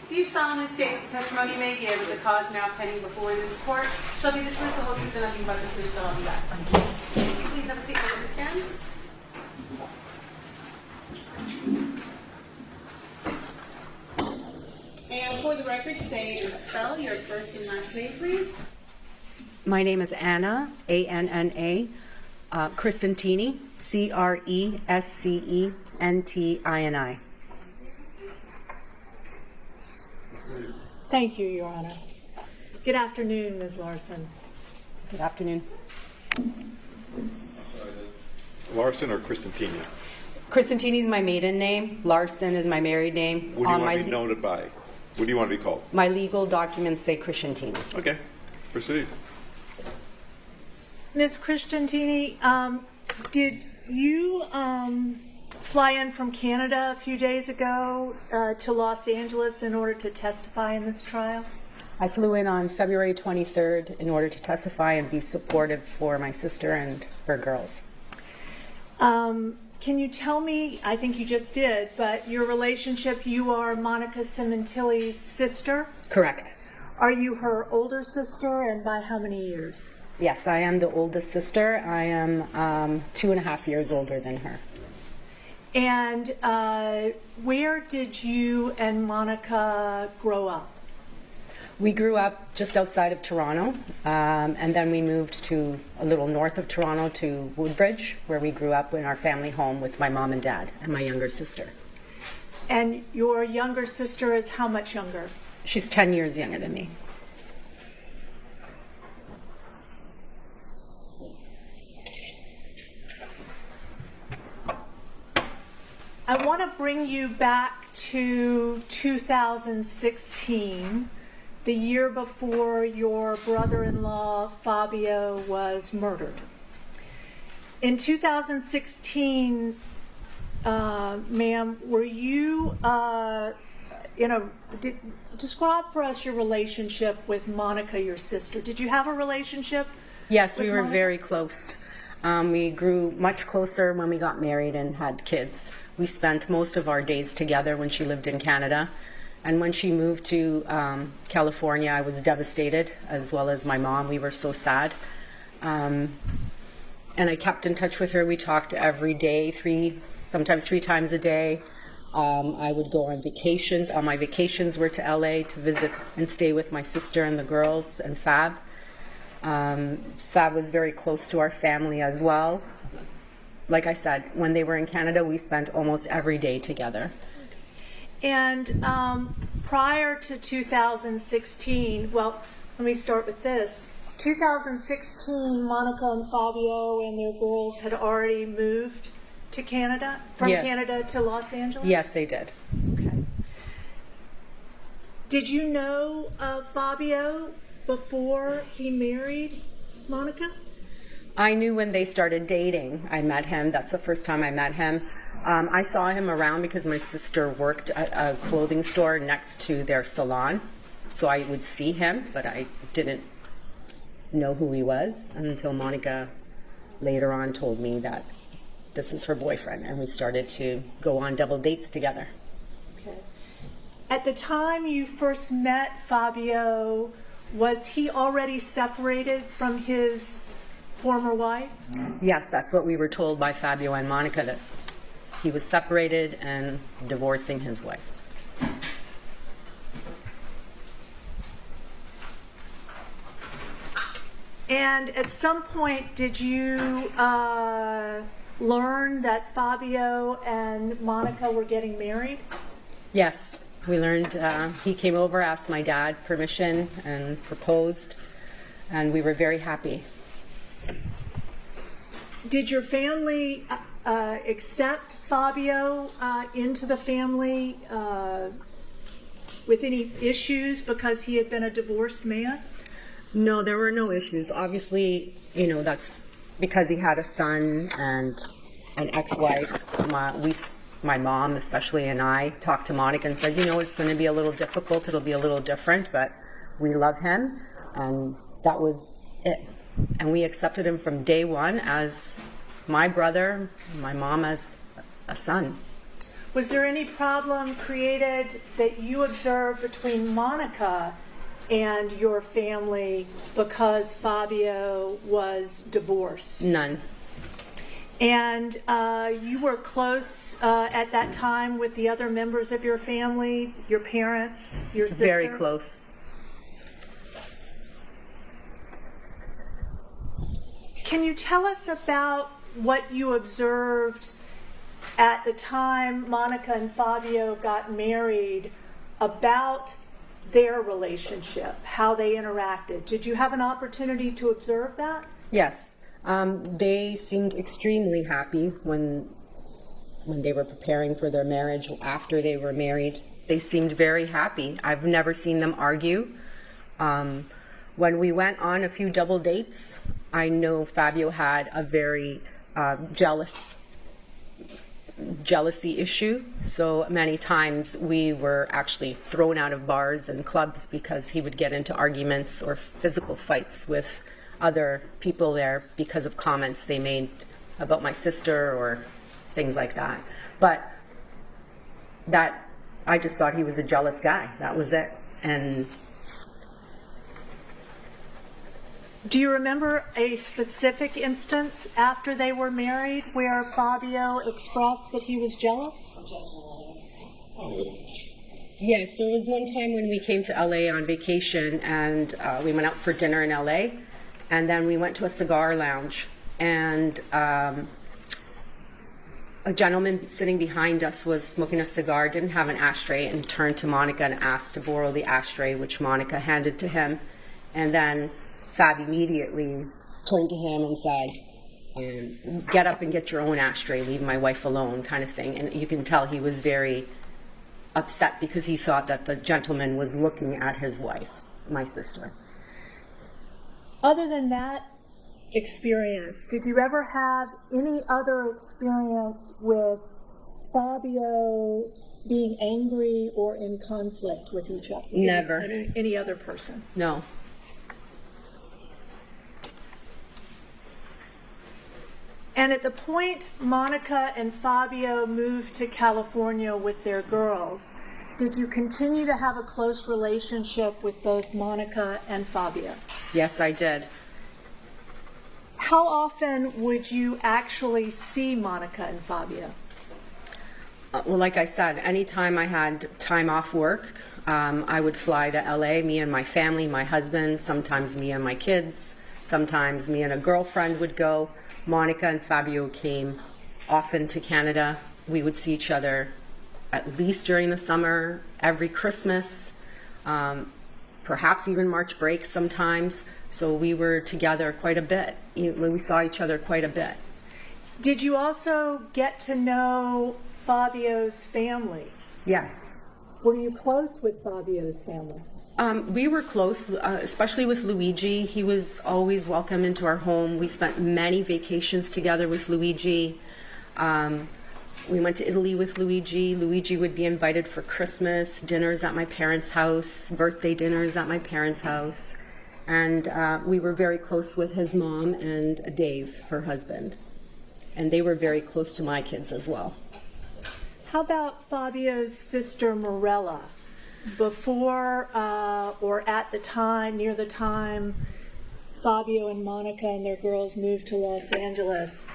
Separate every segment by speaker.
Speaker 1: Do you solemnly state that the testimony you may give in the cause now pending before this court shall be the truth, the whole truth, and nothing but the truth, so help you God? Thank you. Please have a seat for the stand. And for the record, say and spell your first and last name, please.
Speaker 2: My name is Anna, A-N-N-A, Crescentini, C-R-E-S-C-E-N-T-I-N-I.
Speaker 3: Thank you, Your Honor. Good afternoon, Ms. Larson.
Speaker 2: Good afternoon.
Speaker 4: Larson or Crescentini?
Speaker 2: Crescentini is my maiden name. Larson is my married name.
Speaker 4: What do you want to be known by? What do you want to be called?
Speaker 2: My legal documents say Crescentini.
Speaker 4: Okay, proceed.
Speaker 3: Ms. Crescentini, did you fly in from Canada a few days ago to Los Angeles in order to testify in this trial?
Speaker 2: I flew in on February 23rd in order to testify and be supportive for my sister and her girls.
Speaker 3: Can you tell me, I think you just did, but your relationship, you are Monica Sementilli's sister?
Speaker 2: Correct.
Speaker 3: Are you her older sister, and by how many years?
Speaker 2: Yes, I am the oldest sister. I am 2.5 years older than her.
Speaker 3: And where did you and Monica grow up?
Speaker 2: We grew up just outside of Toronto, and then we moved to a little north of Toronto to Woodbridge, where we grew up in our family home with my mom and dad and my younger sister.
Speaker 3: And your younger sister is how much younger?
Speaker 2: She's 10 years younger than me.
Speaker 3: I want to bring you back to 2016, the year before your brother-in-law Fabio was murdered. In 2016, ma'am, were you, describe for us your relationship with Monica, your sister. Did you have a relationship?
Speaker 2: Yes, we were
Speaker 3: Monica?
Speaker 2: very close. We grew much closer when we got married and had kids. We spent most of our days together when she lived in Canada. And when she moved to California, I was devastated, as well as my mom. We were so sad. And I kept in touch with her. We talked every day, sometimes three times a day. I would go on vacations. All my vacations were to LA to visit and stay with my sister and the girls and Fab. Fab was very close to our family as well. Like I said, when they were in Canada, we spent almost every day together.
Speaker 3: And prior to 2016, well, let me start with this. 2016, Monica and Fabio and their girls had already moved to Canada, from Canada to Los Angeles?
Speaker 2: Yes, they did.
Speaker 3: Okay. Did you know Fabio before he married Monica?
Speaker 2: I knew when they started dating. I met him. That's the first time I met him. I saw him around because my sister worked at a clothing store next to their salon. So I would see him, but I didn't know who he was until Monica later on told me that this is her boyfriend, and we started to go on double dates together.
Speaker 3: Okay. At the time you first met Fabio, was he already separated from his former wife?
Speaker 2: Yes, that's what we were told by Fabio and Monica, that he was separated and divorcing his wife.
Speaker 3: And at some point, did you learn that Fabio and Monica were getting married?
Speaker 2: Yes, we learned, he came over, asked my dad permission, and proposed, and we were very happy.
Speaker 3: Did your family accept Fabio into the family with any issues because he had been a divorced man?
Speaker 2: No, there were no issues. Obviously, that's because he had a son and an ex-wife. My mom especially and I talked to Monica and said, it's going to be a little difficult, it'll be a little different, but we love him, and that was it. And we accepted him from day one as my brother, my mom as a son.
Speaker 3: Was there any problem created that you observed between Monica and your family because Fabio was divorced?
Speaker 2: None.
Speaker 3: And you were close at that time with the other members of your family, your parents, your sister?
Speaker 2: Very close.
Speaker 3: Can you tell us about what you observed at the time Monica and Fabio got married about their relationship, how they interacted? Did you have an opportunity to observe that?
Speaker 2: Yes. They seemed extremely happy when they were preparing for their marriage. After they were married, they seemed very happy. I've never seen them argue. When we went on a few double dates, I know Fabio had a very jealousy issue. So many times we were actually thrown out of bars and clubs because he would get into arguments or physical fights with other people there because of comments they made about my sister or things like that. But that, I just thought he was a jealous guy. That was it. And
Speaker 3: do you remember a specific instance after they were married where Fabio expressed that he was jealous?
Speaker 2: yes, there was one time when we came to LA on vacation and we went out for dinner in LA, and then we went to a cigar lounge, and a gentleman sitting behind us was smoking a cigar, didn't have an ashtray, and turned to Monica and asked to borrow the ashtray, which Monica handed to him. And then Fab immediately turned to him and said, get up and get your own ashtray, leave my wife alone, kind of thing. And you can tell he was very upset because he thought that the gentleman was looking at his wife, my sister.
Speaker 3: Other than that experience, did you ever have any other experience with Fabio being angry or in conflict with each other?
Speaker 2: Never.
Speaker 3: Any other person?
Speaker 2: No.
Speaker 3: And at the point Monica and Fabio moved to California with their girls, did you continue to have a close relationship with both Monica and Fabio?
Speaker 2: Yes, I did.
Speaker 3: How often would you actually see Monica and Fabio?
Speaker 2: Well, like I said, anytime I had time off work, I would fly to LA, me and my family, my husband, sometimes me and my kids, sometimes me and a girlfriend would go. Monica and Fabio came often to Canada. We would see each other at least during the summer, every Christmas, perhaps even March break sometimes. So we were together quite a bit. We saw each other quite a bit.
Speaker 3: Did you also get to know Fabio's family?
Speaker 2: Yes.
Speaker 3: Were you close with Fabio's family?
Speaker 2: We were close, especially with Luigi. He was always welcome into our home. We spent many vacations together with Luigi. We went to Italy with Luigi. Luigi would be invited for Christmas dinners at my parents' house, birthday dinners at my parents' house. And we were very close with his mom and Dave, her husband. And they were very close to my kids as well.
Speaker 3: How about Fabio's sister Morella? Before or at the time, near the time Fabio and Monica and their girls moved to Los Angeles,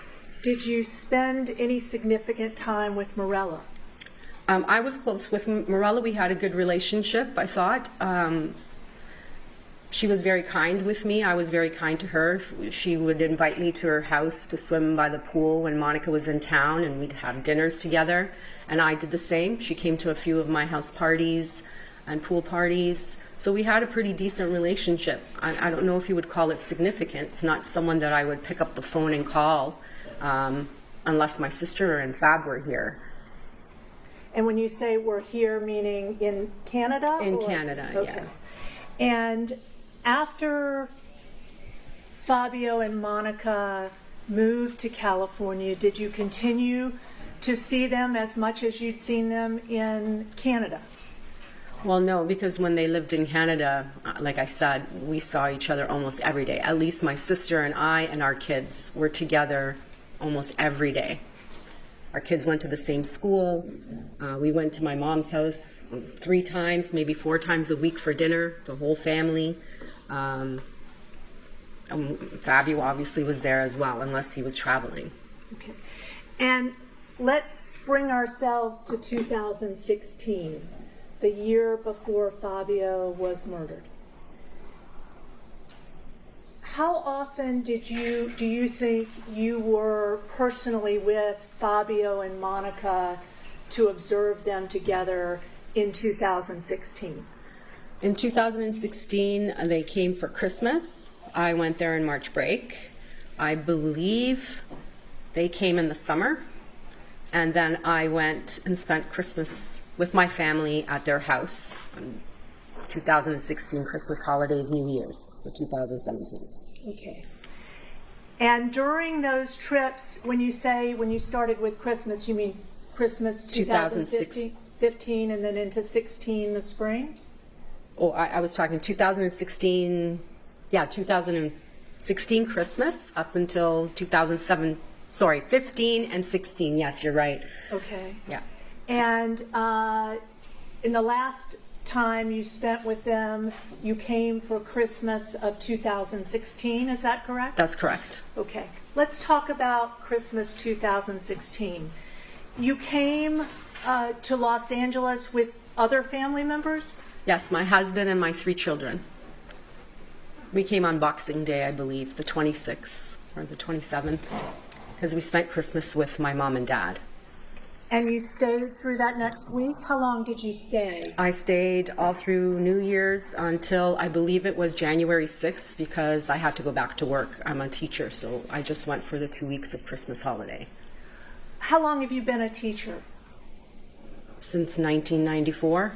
Speaker 3: did you spend any significant time with Morella?
Speaker 2: I was close with Morella. We had a good relationship, I thought. She was very kind with me. I was very kind to her. She would invite me to her house to swim by the pool when Monica was in town, and we'd have dinners together. And I did the same. She came to a few of my house parties and pool parties. So we had a pretty decent relationship. I don't know if you would call it significant. It's not someone that I would pick up the phone and call unless my sister and Fab were here.
Speaker 3: And when you say we're here, meaning in Canada?
Speaker 2: In Canada,
Speaker 3: okay.
Speaker 2: yeah.
Speaker 3: And after Fabio and Monica moved to California, did you continue to see them as much as you'd seen them in Canada?
Speaker 2: Well, no, because when they lived in Canada, like I said, we saw each other almost every day. At least my sister and I and our kids were together almost every day. Our kids went to the same school. We went to my mom's house 3 times, maybe 4 times a week for dinner, the whole family. Fabio obviously was there as well, unless he was traveling.
Speaker 3: Okay. And let's bring ourselves to 2016, the year before Fabio was murdered. How often do you think you were personally with Fabio and Monica to observe them together in 2016?
Speaker 2: In 2016, they came for Christmas. I went there in March break. I believe they came in the summer. And then I went and spent Christmas with my family at their house. 2016 Christmas holidays, New Year's for 2017.
Speaker 3: Okay. And during those trips, when you started with Christmas, you mean Christmas 2015 and then into 16, the spring?
Speaker 2: Oh, I was talking 2016, 2016 Christmas up until 15 and 16. Yes, you're right.
Speaker 3: Okay.
Speaker 2: Yeah.
Speaker 3: And in the last time you spent with them, you came for Christmas of 2016, is that correct?
Speaker 2: That's correct.
Speaker 3: Okay. Let's talk about Christmas 2016. You came to Los Angeles with other family members?
Speaker 2: Yes, my husband and my 3 children. We came on Boxing Day, I believe, the 26th or the 27th, because we spent Christmas with my mom and dad.
Speaker 3: And you stayed through that next week? How long did you stay?
Speaker 2: I stayed all through New Year's until I believe it was January 6th, because I had to go back to work. I'm a teacher, so I just went for the 2 weeks of Christmas holiday.
Speaker 3: How long have you been a teacher?
Speaker 2: Since 1994.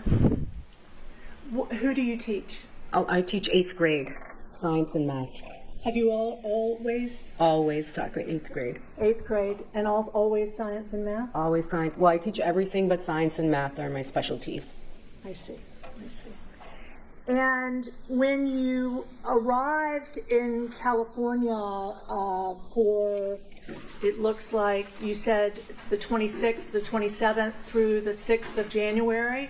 Speaker 3: Who do you teach?
Speaker 2: Oh, I teach 8th grade, science and math.
Speaker 3: Have you always?
Speaker 2: Always taught 8th grade.
Speaker 3: 8th grade, and always science and math?
Speaker 2: Always science. Well, I teach everything, but science and math are my specialties.
Speaker 3: I see. And when you arrived in California for, it looks like you said the 26th, the 27th through the 6th of January,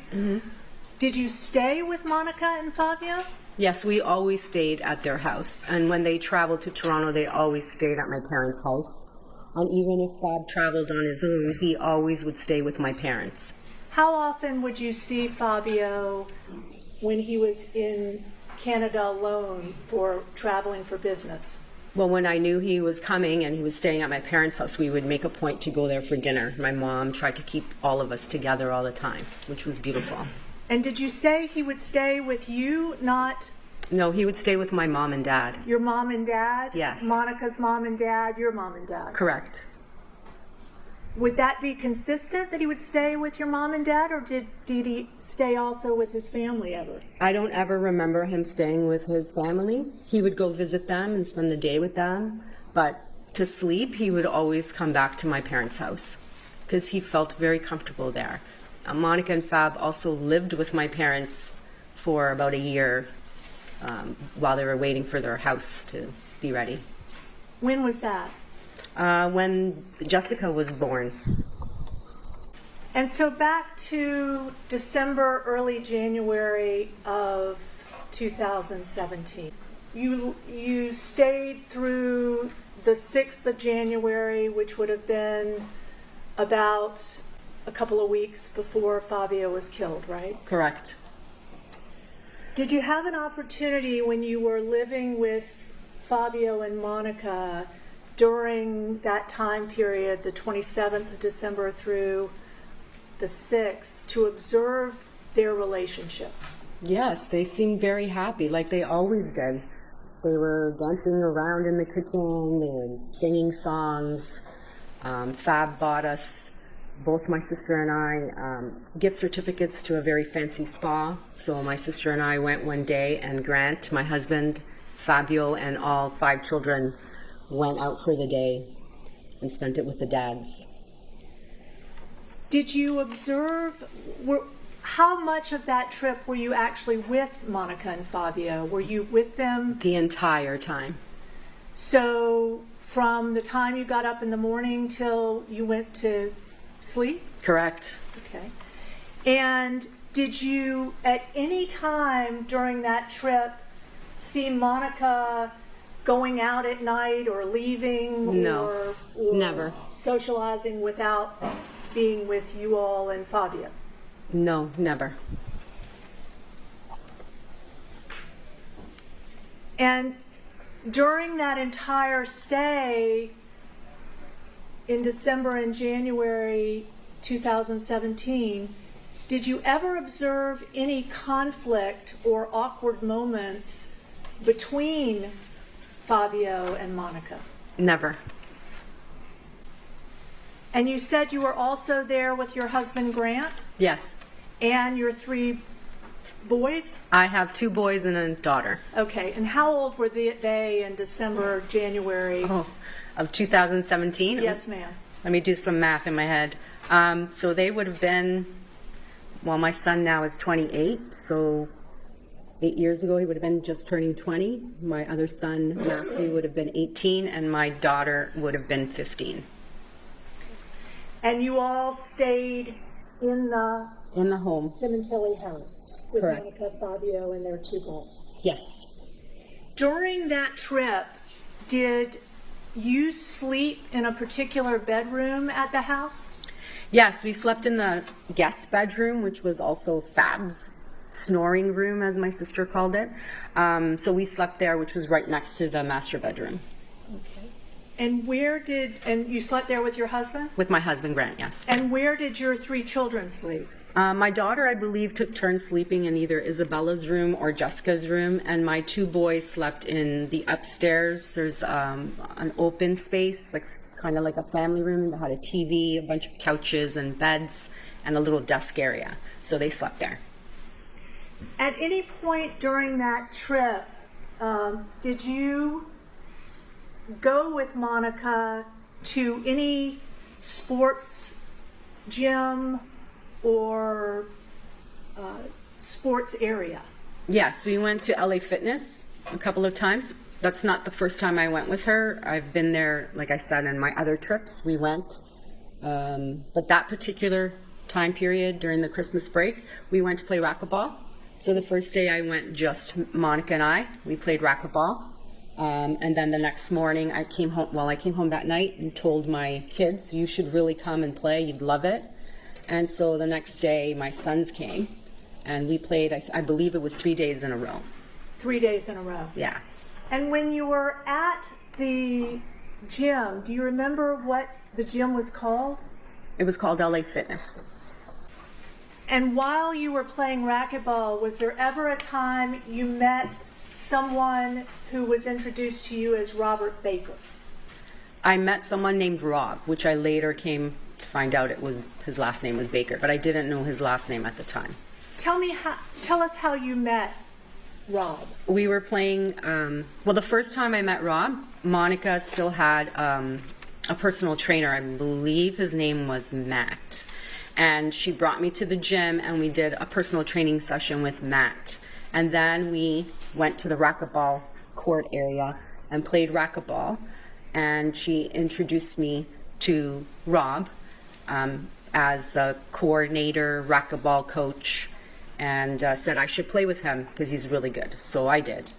Speaker 3: did you stay with Monica and Fabio?
Speaker 2: Yes, we always stayed at their house. And when they traveled to Toronto, they always stayed at my parents' house. And even if Fab traveled on his own, he always would stay with my parents.
Speaker 3: How often would you see Fabio when he was in Canada alone for traveling for business?
Speaker 2: Well, when I knew he was coming and he was staying at my parents' house, we would make a point to go there for dinner. My mom tried to keep all of us together all the time, which was beautiful.
Speaker 3: And did you say he would stay with you, not?
Speaker 2: No, he would stay with my mom and dad.
Speaker 3: Your mom and dad?
Speaker 2: Yes.
Speaker 3: Monica's mom and dad, your mom and dad?
Speaker 2: Correct.
Speaker 3: Would that be consistent, that he would stay with your mom and dad, or did he stay also with his family ever?
Speaker 2: I don't ever remember him staying with his family. He would go visit them and spend the day with them, but to sleep, he would always come back to my parents' house because he felt very comfortable there. Monica and Fab also lived with my parents for about a year while they were waiting for their house to be ready.
Speaker 3: When was that?
Speaker 2: When Jessica was born.
Speaker 3: And so back to December, early January of 2017. You stayed through the 6th of January, which would have been about a couple of weeks before Fabio was killed, right?
Speaker 2: Correct.
Speaker 3: Did you have an opportunity when you were living with Fabio and Monica during that time period, the 27th of December through the 6th, to observe their relationship?
Speaker 2: Yes, they seemed very happy, like they always did. They were dancing around in the kitchen, they were singing songs. Fab bought us, both my sister and I, gift certificates to a very fancy spa. So my sister and I went one day, and Grant, my husband, Fabio, and all 5 children went out for the day and spent it with the dads.
Speaker 3: Did you observe, how much of that trip were you actually with Monica and Fabio? Were you with them?
Speaker 2: The entire time.
Speaker 3: So from the time you got up in the morning till you went to sleep?
Speaker 2: Correct.
Speaker 3: Okay. And did you, at any time during that trip, see Monica going out at night or leaving?
Speaker 2: No,
Speaker 3: or
Speaker 2: never.
Speaker 3: Socializing without being with you all and Fabio?
Speaker 2: No, never.
Speaker 3: And during that entire stay in December and January 2017, did you ever observe any conflict or awkward moments between Fabio and Monica?
Speaker 2: Never.
Speaker 3: And you said you were also there with your husband Grant
Speaker 2: Yes.
Speaker 3: and your 3 boys?
Speaker 2: I have 2 boys and a daughter.
Speaker 3: Okay, and how old were they in December, January?
Speaker 2: Of 2017?
Speaker 3: Yes, ma'am.
Speaker 2: Let me do some math in my head. So they would have been, well, my son now is 28, so 8 years ago he would have been just turning 20. My other son, Matthew, would have been 18, and my daughter would have been 15.
Speaker 3: And you all stayed in the
Speaker 2: In the home.
Speaker 3: Sementilli house with
Speaker 2: Correct.
Speaker 3: Monica, Fabio, and their 2 girls.
Speaker 2: Yes.
Speaker 3: During that trip, did you sleep in a particular bedroom at the house?
Speaker 2: Yes, we slept in the guest bedroom, which was also Fab's snoring room, as my sister called it. So we slept there, which was right next to the master bedroom.
Speaker 3: Okay. And and you slept there with your husband?
Speaker 2: With my husband, Grant, yes.
Speaker 3: And where did your 3 children sleep?
Speaker 2: My daughter, I believe, took turns sleeping in either Isabella's room or Jessica's room, and my 2 boys slept in the upstairs. There's an open space, like kind of like a family room that had a TV, a bunch of couches and beds, and a little desk area. So they slept there.
Speaker 3: At any point during that trip, did you go with Monica to any sports gym or sports area?
Speaker 2: Yes, we went to LA Fitness a couple of times. That's not the first time I went with her. I've been there, like I said, in my other trips. We went. But that particular time period during the Christmas break, we went to play racquetball. So the first day I went, just Monica and I. We played racquetball. And then the next morning I came home that night and told my kids, you should really come and play. You'd love it. And so the next day my sons came and we played, I believe it was 3 days in a row.
Speaker 3: 3 days in a row.
Speaker 2: Yeah.
Speaker 3: And when you were at the gym, do you remember what the gym was called?
Speaker 2: It was called LA Fitness.
Speaker 3: And while you were playing racquetball, was there ever a time you met someone who was introduced to you as Robert Baker?
Speaker 2: I met someone named Rob, which I later came to find out his last name was Baker, but I didn't know his last name at the time.
Speaker 3: Tell us how you met Rob.
Speaker 2: We were playing, the first time I met Rob, Monica still had a personal trainer. I believe his name was Matt. And she brought me to the gym and we did a personal training session with Matt. And then we went to the racquetball court area and played racquetball. And she introduced me to Rob as the coordinator, racquetball coach, and said I should play with him because he's really good. So I did.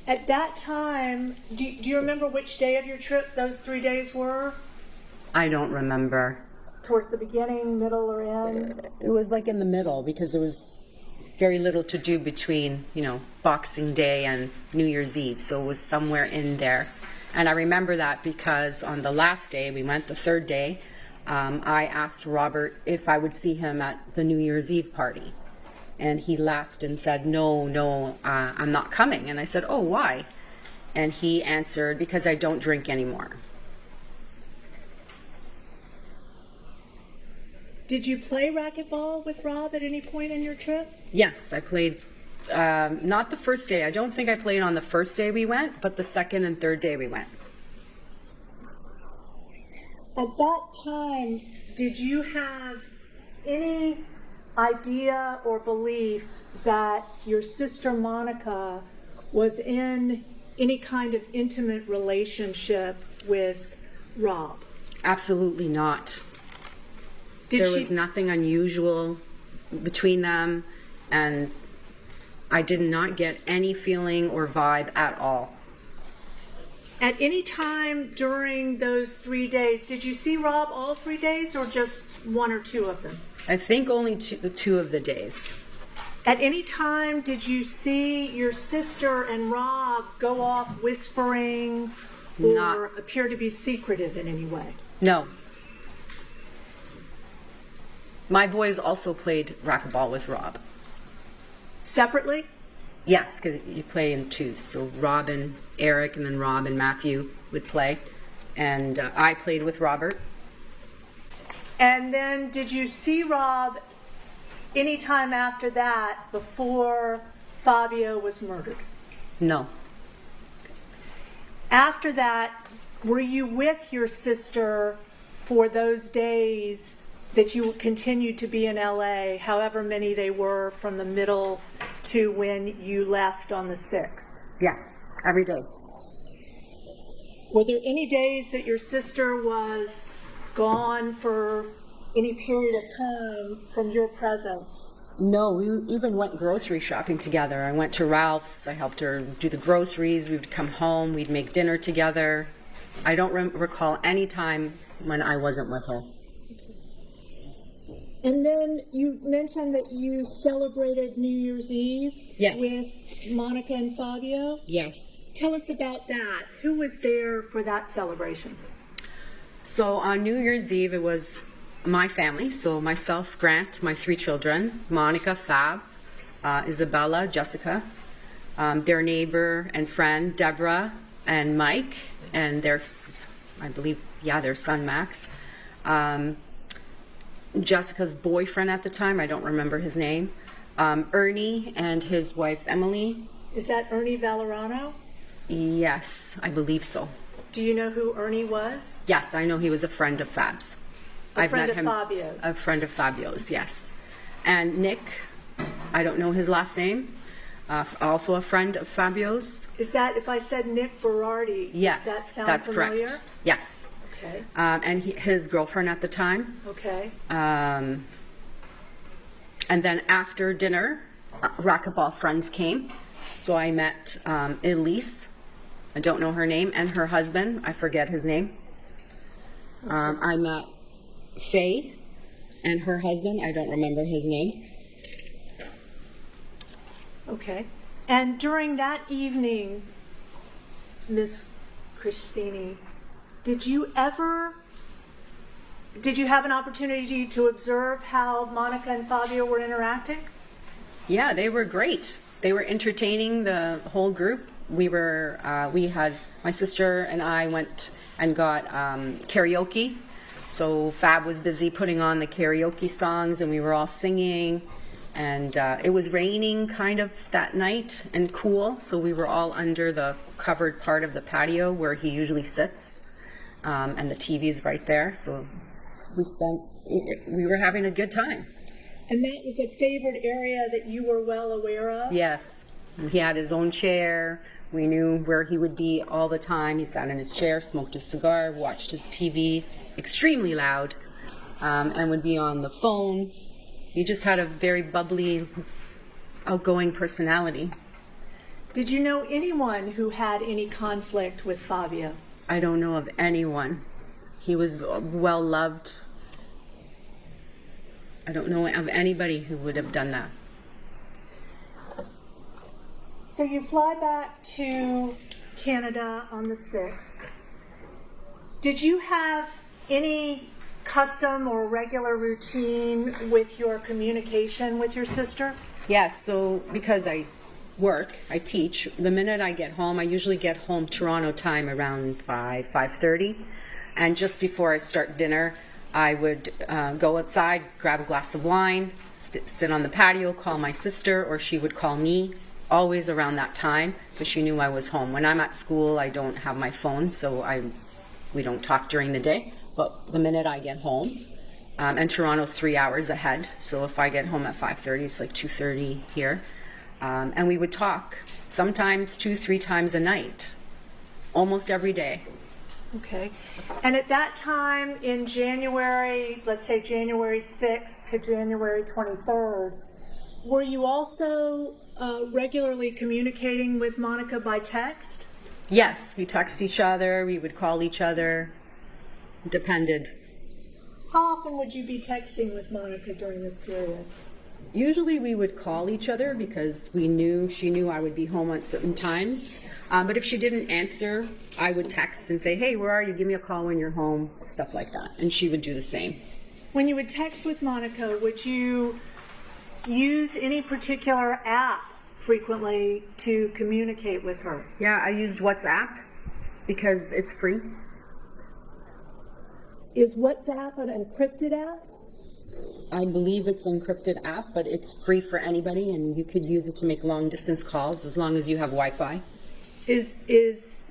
Speaker 3: At that time, do you remember which day of your trip those 3 days were?
Speaker 2: I don't remember.
Speaker 3: Towards the beginning, middle, or end?
Speaker 2: It was like in the middle because there was very little to do between, Boxing Day and New Year's Eve. So it was somewhere in there. And I remember that because on the last day, we went the third day, I asked Robert if I would see him at the New Year's Eve party. And he laughed and said, no, I'm not coming. And I said, oh, why? And he answered, because I don't drink anymore.
Speaker 3: Did you play racquetball with Rob at any point in your trip?
Speaker 2: Yes, I played, not the first day. I don't think I played on the first day we went, but the second and third day we went.
Speaker 3: At that time, did you have any idea or belief that your sister Monica was in any kind of intimate relationship with Rob?
Speaker 2: Absolutely not.
Speaker 3: Did
Speaker 2: There
Speaker 3: she?
Speaker 2: was nothing unusual between them, and I did not get any feeling or vibe at all.
Speaker 3: At any time during those 3 days, did you see Rob all 3 days or just one or two of them?
Speaker 2: I think only two of the days.
Speaker 3: At any time, did you see your sister and Rob go off whispering or
Speaker 2: Not-
Speaker 3: appear to be secretive in any way?
Speaker 2: No. My boys also played racquetball with Rob.
Speaker 3: Separately?
Speaker 2: Yes, because you play in twos. So Rob and Eric, and then Rob and Matthew would play. And I played with Robert.
Speaker 3: And then did you see Rob any time after that before Fabio was murdered?
Speaker 2: No.
Speaker 3: After that, were you with your sister for those days that you continued to be in LA, however many they were from the middle to when you left on the 6th?
Speaker 2: Yes, every day.
Speaker 3: Were there any days that your sister was gone for any period of time from your presence?
Speaker 2: No, we even went grocery shopping together. I went to Ralph's. I helped her do the groceries. We would come home. We'd make dinner together. I don't recall any time when I wasn't with her.
Speaker 3: And then you mentioned that you celebrated New Year's Eve
Speaker 2: Yes.
Speaker 3: with Monica and Fabio.
Speaker 2: Yes.
Speaker 3: Tell us about that. Who was there for that celebration?
Speaker 2: So on New Year's Eve, it was my family. So myself, Grant, my 3 children, Monica, Fab, Isabella, Jessica, their neighbor and friend, Deborah and Mike, and their, I believe, their son, Max. Jessica's boyfriend at the time, I don't remember his name, Ernie and his wife, Emily.
Speaker 3: Is that Ernie Valerano?
Speaker 2: Yes, I believe so.
Speaker 3: Do you know who Ernie was?
Speaker 2: Yes, I know he was a friend of Fab's.
Speaker 3: A friend of Fabio's.
Speaker 2: A friend of Fabio's, yes. And Nick, I don't know his last name, also a friend of Fabio's.
Speaker 3: Is that, if I said Nick Berardi,
Speaker 2: Yes,
Speaker 3: does that sound
Speaker 2: that's
Speaker 3: familiar?
Speaker 2: correct. Yes.
Speaker 3: Okay.
Speaker 2: And his girlfriend at the time.
Speaker 3: Okay.
Speaker 2: And then after dinner, racquetball friends came. So I met Elise, I don't know her name, and her husband, I forget his name. I met Faye and her husband, I don't remember his name.
Speaker 3: Okay. And during that evening, Ms. Crescentini, did you have an opportunity to observe how Monica and Fabio were interacting?
Speaker 2: Yeah, they were great. They were entertaining the whole group. We had, my sister and I went and got karaoke. So Fab was busy putting on the karaoke songs and we were all singing. And it was raining kind of that night and cool. So we were all under the covered part of the patio where he usually sits. And the TV's right there. So we were having a good time.
Speaker 3: And that was a favored area that you were well aware of?
Speaker 2: Yes. He had his own chair. We knew where he would be all the time. He sat in his chair, smoked his cigar, watched his TV, extremely loud, and would be on the phone. He just had a very bubbly, outgoing personality.
Speaker 3: Did you know anyone who had any conflict with Fabio?
Speaker 2: I don't know of anyone. He was well loved. I don't know of anybody who would have done that.
Speaker 3: So you fly back to Canada on the 6th. Did you have any custom or regular routine with your communication with your sister?
Speaker 2: Yes, so because I work, I teach, the minute I get home, I usually get home Toronto time around 5:30. And just before I start dinner, I would go outside, grab a glass of wine, sit on the patio, call my sister, or she would call me, always around that time, because she knew I was home. When I'm at school, I don't have my phone, so we don't talk during the day. But the minute I get home, and Toronto's 3 hours ahead, so if I get home at 5:30, it's like 2:30 here, and we would talk, sometimes 2-3 times a night, almost every day.
Speaker 3: Okay. And at that time in January, let's say January 6th to January 23rd, were you also regularly communicating with Monica by text?
Speaker 2: Yes, we text each other, we would call each other. Depended.
Speaker 3: How often would you be texting with Monica during this period?
Speaker 2: Usually we would call each other because she knew I would be home at certain times. But if she didn't answer, I would text and say, hey, where are you? Give me a call when you're home, stuff like that. And she would do the same.
Speaker 3: When you would text with Monica, would you use any particular app frequently to communicate with her?
Speaker 2: Yeah, I used WhatsApp because it's free.
Speaker 3: Is WhatsApp an encrypted app?
Speaker 2: I believe it's an encrypted app, but it's free for anybody, and you could use it to make long-distance calls as long as you have Wi-Fi.
Speaker 3: Is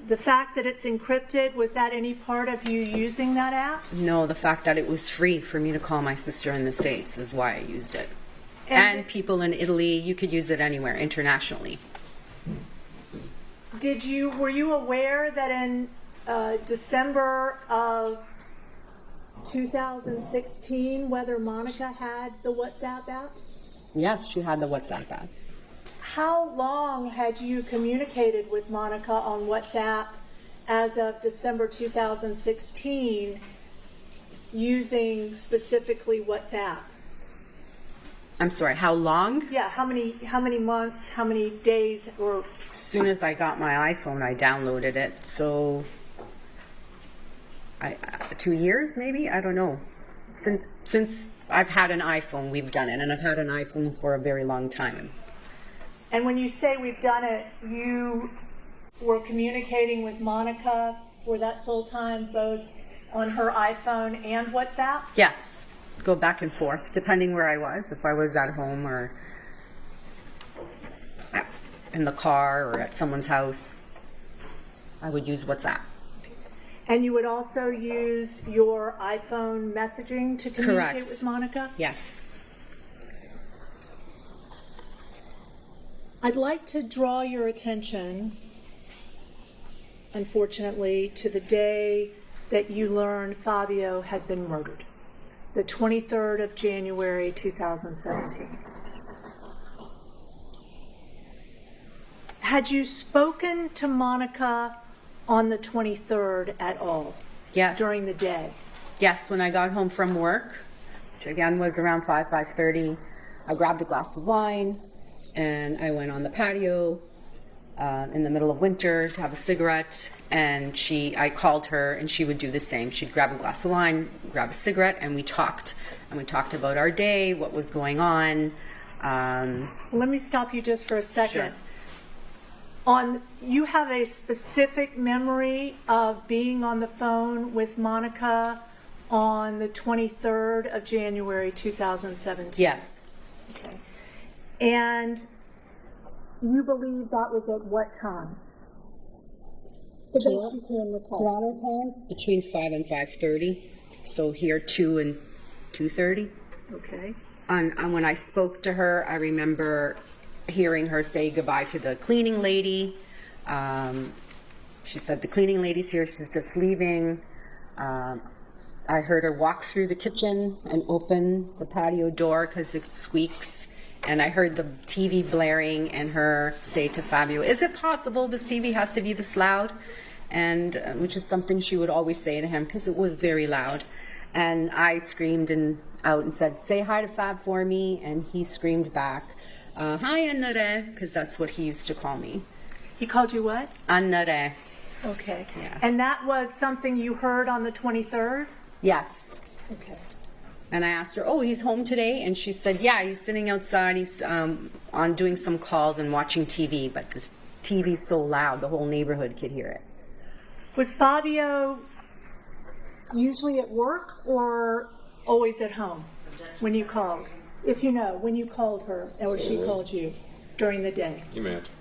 Speaker 3: the fact that it's encrypted, was that any part of you using that app?
Speaker 2: No, the fact that it was free for me to call my sister in the States is why I used it. And people in Italy, you could use it anywhere, internationally.
Speaker 3: Were you aware that in December of 2016, whether Monica had the WhatsApp app?
Speaker 2: Yes, she had the WhatsApp app.
Speaker 3: How long had you communicated with Monica on WhatsApp as of December 2016 using specifically WhatsApp?
Speaker 2: I'm sorry, how long?
Speaker 3: Yeah, how many months, how many days, or
Speaker 2: As soon as I got my iPhone, I downloaded it. So, 2 years maybe? I don't know. Since I've had an iPhone, we've done it, and I've had an iPhone for a very long time.
Speaker 3: And when you say we've done it, you were communicating with Monica for that full time, both on her iPhone and WhatsApp?
Speaker 2: Yes, go back and forth, depending where I was. If I was at home or in the car or at someone's house, I would use WhatsApp.
Speaker 3: And you would also use your iPhone messaging to communicate
Speaker 2: Correct.
Speaker 3: with Monica?
Speaker 2: Yes.
Speaker 3: I'd like to draw your attention, unfortunately, to the day that you learned Fabio had been murdered, the 23rd of January, 2017. Had you spoken to Monica on the 23rd at all?
Speaker 2: Yes.
Speaker 3: During the day?
Speaker 2: Yes, when I got home from work, which again was around 5:30, I grabbed a glass of wine and I went on the patio in the middle of winter to have a cigarette, and I called her and she would do the same. She'd grab a glass of wine, grab a cigarette, and we talked. And we talked about our day, what was going on.
Speaker 3: Let me stop you just for a second.
Speaker 2: Sure.
Speaker 3: You have a specific memory of being on the phone with Monica on the 23rd of January 2017?
Speaker 2: Yes.
Speaker 3: Okay. And you believe that was at what time? The best you can recall.
Speaker 2: Toronto time, between 5 and 5:30. So here 2 and 2:30.
Speaker 3: Okay.
Speaker 2: And when I spoke to her, I remember hearing her say goodbye to the cleaning lady. She said, the cleaning lady's here, she's just leaving. I heard her walk through the kitchen and open the patio door because it squeaks. And I heard the TV blaring and her say to Fabio, is it possible this TV has to be this loud? And which is something she would always say to him because it was very loud. And I screamed out and said, say hi to Fab for me. And he screamed back, hi, Annare, because that's what he used to call me.
Speaker 3: He called you what?
Speaker 2: Annare.
Speaker 3: Okay.
Speaker 2: Yeah.
Speaker 3: And that was something you heard on the 23rd?
Speaker 2: Yes.
Speaker 3: Okay.
Speaker 2: And I asked her, oh, he's home today? And she said, yeah, he's sitting outside. He's on doing some calls and watching TV, but this TV's so loud, the whole neighborhood could hear it.
Speaker 3: Was Fabio usually at work or always at home when you called? If you know, when you called her or she called you during the day?
Speaker 4: You may answer.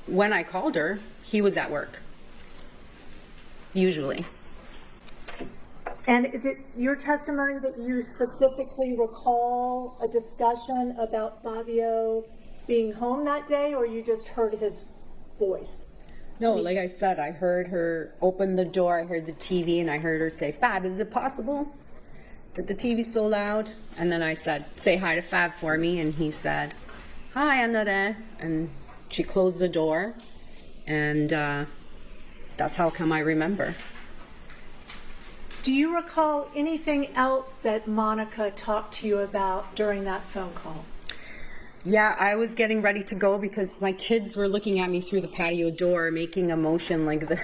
Speaker 2: When I called her, he was at work. Usually.
Speaker 3: And is it your testimony that you specifically recall a discussion about Fabio being home that day, or you just heard his voice?
Speaker 2: No, like I said, I heard her open the door, I heard the TV, and I heard her say, Fab, is it possible that the TV's so loud? And then I said, say hi to Fab for me, and he said, hi, Annette. And she closed the door, and that's how come I remember.
Speaker 3: Do you recall anything else that Monica talked to you about during that phone call?
Speaker 2: Yeah, I was getting ready to go because my kids were looking at me through the patio door, making a motion like this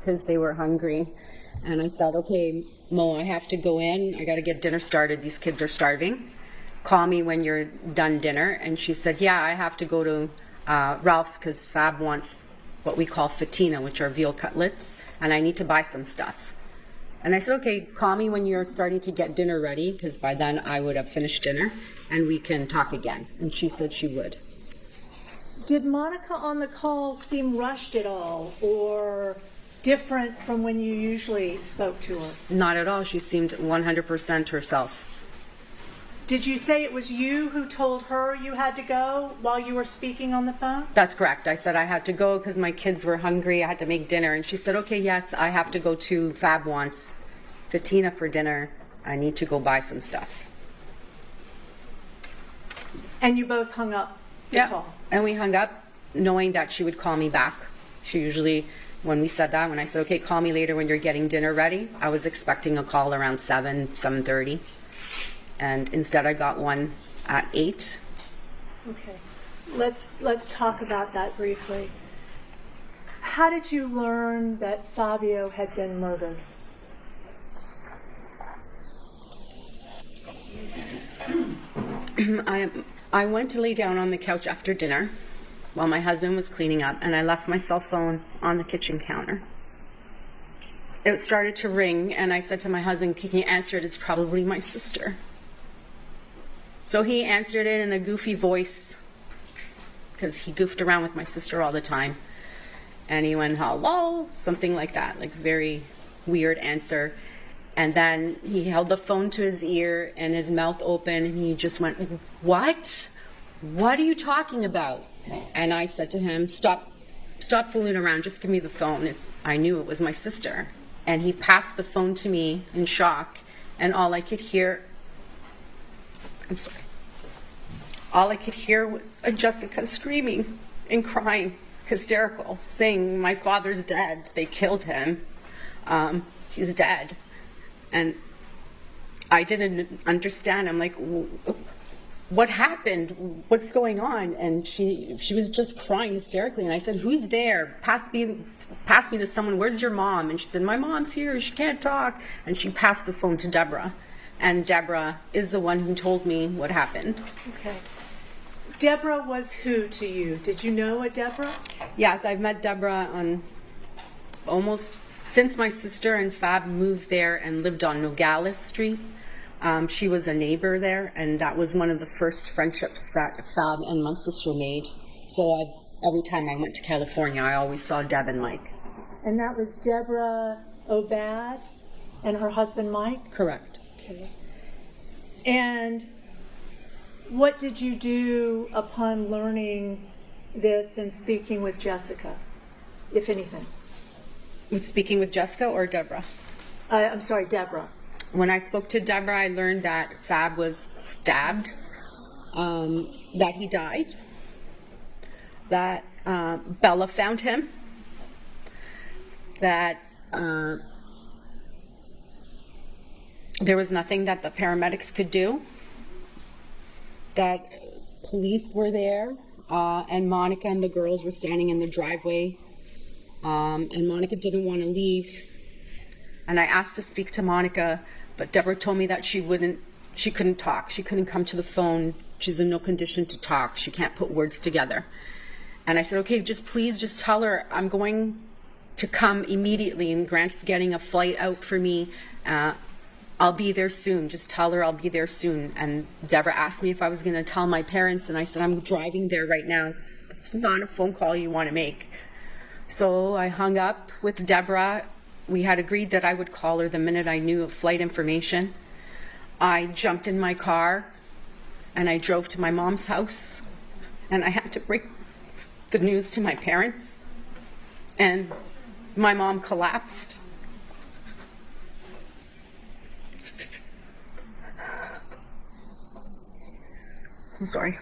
Speaker 2: because they were hungry. And I said, okay, Mo, I have to go in. I got to get dinner started. These kids are starving. Call me when you're done dinner. And she said, yeah, I have to go to Ralph's because Fab wants what we call fatina, which are veal cutlets, and I need to buy some stuff. And I said, okay, call me when you're starting to get dinner ready, because by then I would have finished dinner, and we can talk again. And she said she would.
Speaker 3: Did Monica on the call seem rushed at all, or different from when you usually spoke to her?
Speaker 2: Not at all. She seemed 100% herself.
Speaker 3: Did you say it was you who told her you had to go while you were speaking on the phone?
Speaker 2: That's correct. I said I had to go because my kids were hungry. I had to make dinner. And she said, okay, yes, I have to go to Fab wants fatina for dinner. I need to go buy some stuff.
Speaker 3: And you both hung up the call?
Speaker 2: And we hung up knowing that she would call me back. She usually, when we said that, when I said, okay, call me later when you're getting dinner ready, I was expecting a call around 7:30. And instead I got one at 8.
Speaker 3: Okay. Let's talk about that briefly. How did you learn that Fabio had been murdered?
Speaker 2: I went to lay down on the couch after dinner while my husband was cleaning up, and I left my cell phone on the kitchen counter. It started to ring, and I said to my husband, can you answer it? It's probably my sister. So he answered it in a goofy voice, because he goofed around with my sister all the time. And he went, hello, something like that, like very weird answer. And then he held the phone to his ear and his mouth open, and he just went, what? What are you talking about? And I said to him, stop fooling around, just give me the phone. I knew it was my sister. And he passed the phone to me in shock, and all I could hear was Jessica screaming and crying, hysterical, saying, my father's dead. They killed him. He's dead. And I didn't understand. I'm like, what happened? What's going on? And she was just crying hysterically. And I said, who's there? Pass me to someone. Where's your mom? And she said, my mom's here. She can't talk. And she passed the phone to Deborah. And Deborah is the one who told me what happened.
Speaker 3: Okay. Deborah was who to you? Did you know a Deborah?
Speaker 2: Yes, I've met Deborah on almost since my sister and Fab moved there and lived on Nogales Street. She was a neighbor there, and that was one of the first friendships that Fab and my sister made. So every time I went to California, I always saw Deb and Mike.
Speaker 3: And that was Deborah Obad and her husband Mike?
Speaker 2: Correct.
Speaker 3: Okay. And what did you do upon learning this and speaking with Jessica, if anything?
Speaker 2: With speaking with Jessica or Deborah?
Speaker 3: I'm sorry, Deborah.
Speaker 2: When I spoke to Deborah, I learned that Fab was stabbed, that he died, that Bella found him, that there was nothing that the paramedics could do, that police were there, and Monica and the girls were standing in the driveway, and Monica didn't want to leave. And I asked to speak to Monica, but Deborah told me that she couldn't talk. She couldn't come to the phone. She's in no condition to talk. She can't put words together. And I said, okay, please tell her I'm going to come immediately, and Grant's getting a flight out for me. I'll be there soon. Just tell her I'll be there soon. And Deborah asked me if I was going to tell my parents, and I said, I'm driving there right now. It's not a phone call you want to make. So I hung up with Deborah. We had agreed that I would call her the minute I knew of flight information. I jumped in my car and I drove to my mom's house, and I had to break the news to my parents. and my mom collapsed. I'm sorry.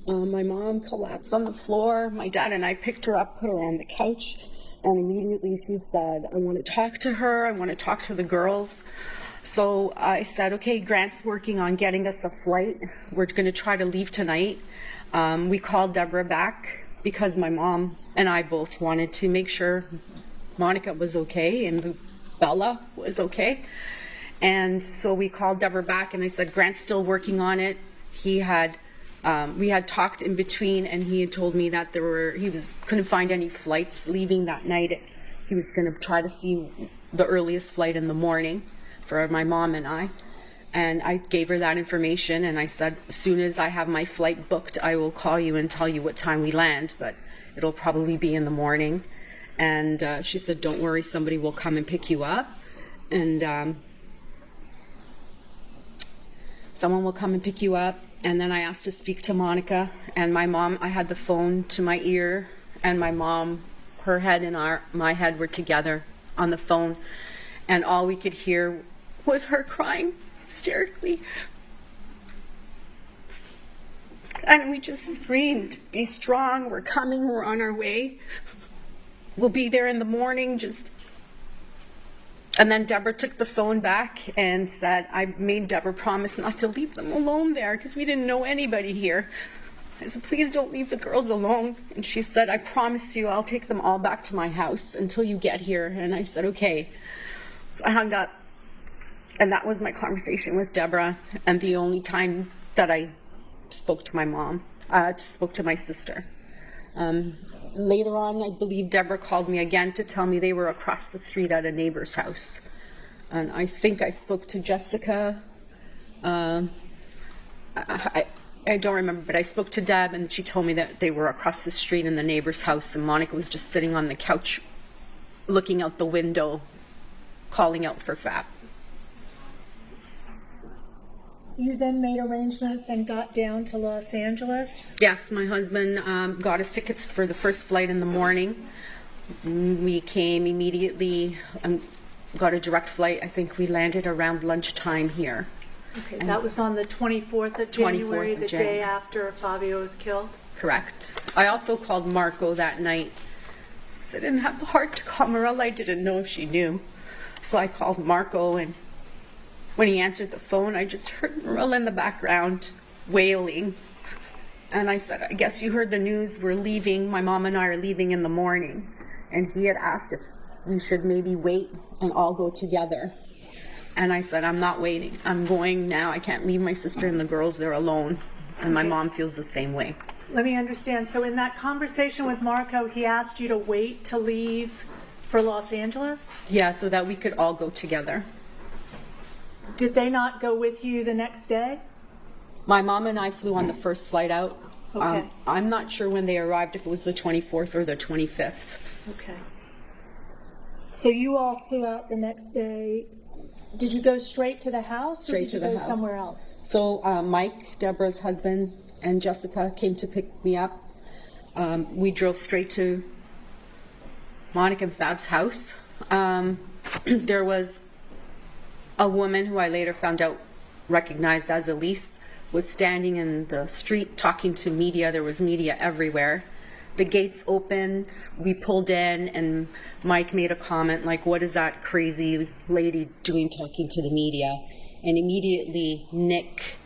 Speaker 2: My mom collapsed on the floor. My dad and I picked her up, put her on the couch, and immediately she said, I want to talk to her. I want to talk to the girls. So I said, okay, Grant's working on getting us a flight. We're going to try to leave tonight. We called Deborah back because my mom and I both wanted to make sure Monica was okay and Bella was okay. And so we called Deborah back, and I said, Grant's still working on it. We had talked in between, and he had told me that couldn't find any flights leaving that night. He was going to try to see the earliest flight in the morning for my mom and I. And I gave her that information, and I said, as soon as I have my flight booked, I will call you and tell you what time we land, but it'll probably be in the morning. And she said, don't worry, somebody will come and pick you up. And someone will come and pick you up. And then I asked to speak to Monica, and my mom, I had the phone to my ear, and my mom, her head and my head were together on the phone, and all we could hear was her crying hysterically. And we just screamed, be strong, we're coming, we're on our way. We'll be there in the morning, And then Deborah took the phone back and said, I made Deborah promise not to leave them alone there because we didn't know anybody here. I said, please don't leave the girls alone. And she said, I promise you I'll take them all back to my house until you get here. And I said, okay. I hung up. And that was my conversation with Deborah, and the only time that I spoke to my mom, spoke to my sister. Later on, I believe Deborah called me again to tell me they were across the street at a neighbor's house. And I think I spoke to Jessica. I don't remember, but I spoke to Deb, and she told me that they were across the street in the neighbor's house, and Monica was just sitting on the couch looking out the window, calling out for Fab.
Speaker 3: You then made arrangements and got down to Los Angeles?
Speaker 2: Yes, my husband got us tickets for the first flight in the morning. We came immediately, got a direct flight. I think we landed around lunchtime here.
Speaker 3: Okay,
Speaker 2: And
Speaker 3: that was on the 24th of January,
Speaker 2: 24th of
Speaker 3: the
Speaker 2: January.
Speaker 3: day after Fabio was killed?
Speaker 2: Correct. I also called Marco that night because I didn't have the heart to call Morella. I didn't know if she knew. So I called Marco, and when he answered the phone, I just heard Morella in the background wailing. And I said, I guess you heard the news. We're leaving. My mom and I are leaving in the morning. And he had asked if we should maybe wait and all go together. And I said, I'm not waiting. I'm going now. I can't leave my sister and the girls there alone. And my mom feels the same way.
Speaker 3: Let me understand. So in that conversation with Marco, he asked you to wait to leave for Los Angeles?
Speaker 2: Yeah, so that we could all go together.
Speaker 3: Did they not go with you the next day?
Speaker 2: My mom and I flew on the first flight out.
Speaker 3: Okay.
Speaker 2: I'm not sure when they arrived, if it was the 24th or the 25th.
Speaker 3: Okay. So you all flew out the next day. Did you go straight to the house,
Speaker 2: Straight
Speaker 3: or did
Speaker 2: to
Speaker 3: you
Speaker 2: the
Speaker 3: go
Speaker 2: house.
Speaker 3: somewhere else?
Speaker 2: So Mike, Deborah's husband, and Jessica came to pick me up. We drove straight to Monica and Fab's house. There was a woman who I later found out recognized as Elise was standing in the street talking to media. There was media everywhere. The gates opened, we pulled in, and Mike made a comment like, what is that crazy lady doing talking to the media? And immediately Nick,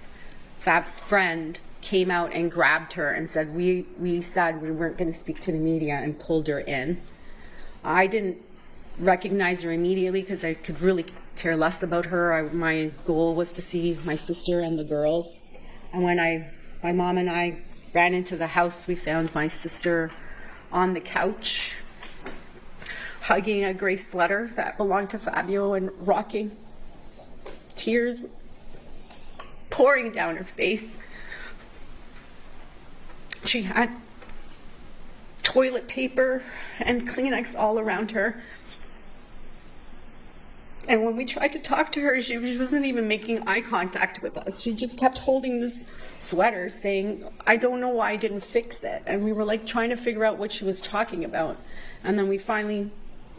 Speaker 2: Fab's friend, came out and grabbed her and said, we said we weren't going to speak to the media, and pulled her in. I didn't recognize her immediately because I could really care less about her. My goal was to see my sister and the girls. And when my mom and I ran into the house, we found my sister on the couch, hugging a gray sweater that belonged to Fabio and rocking, tears pouring down her face. She had toilet paper and Kleenex all around her. And when we tried to talk to her, she wasn't even making eye contact with us. She just kept holding this sweater saying, I don't know why I didn't fix it. And we were like trying to figure out what she was talking about. And then we finally,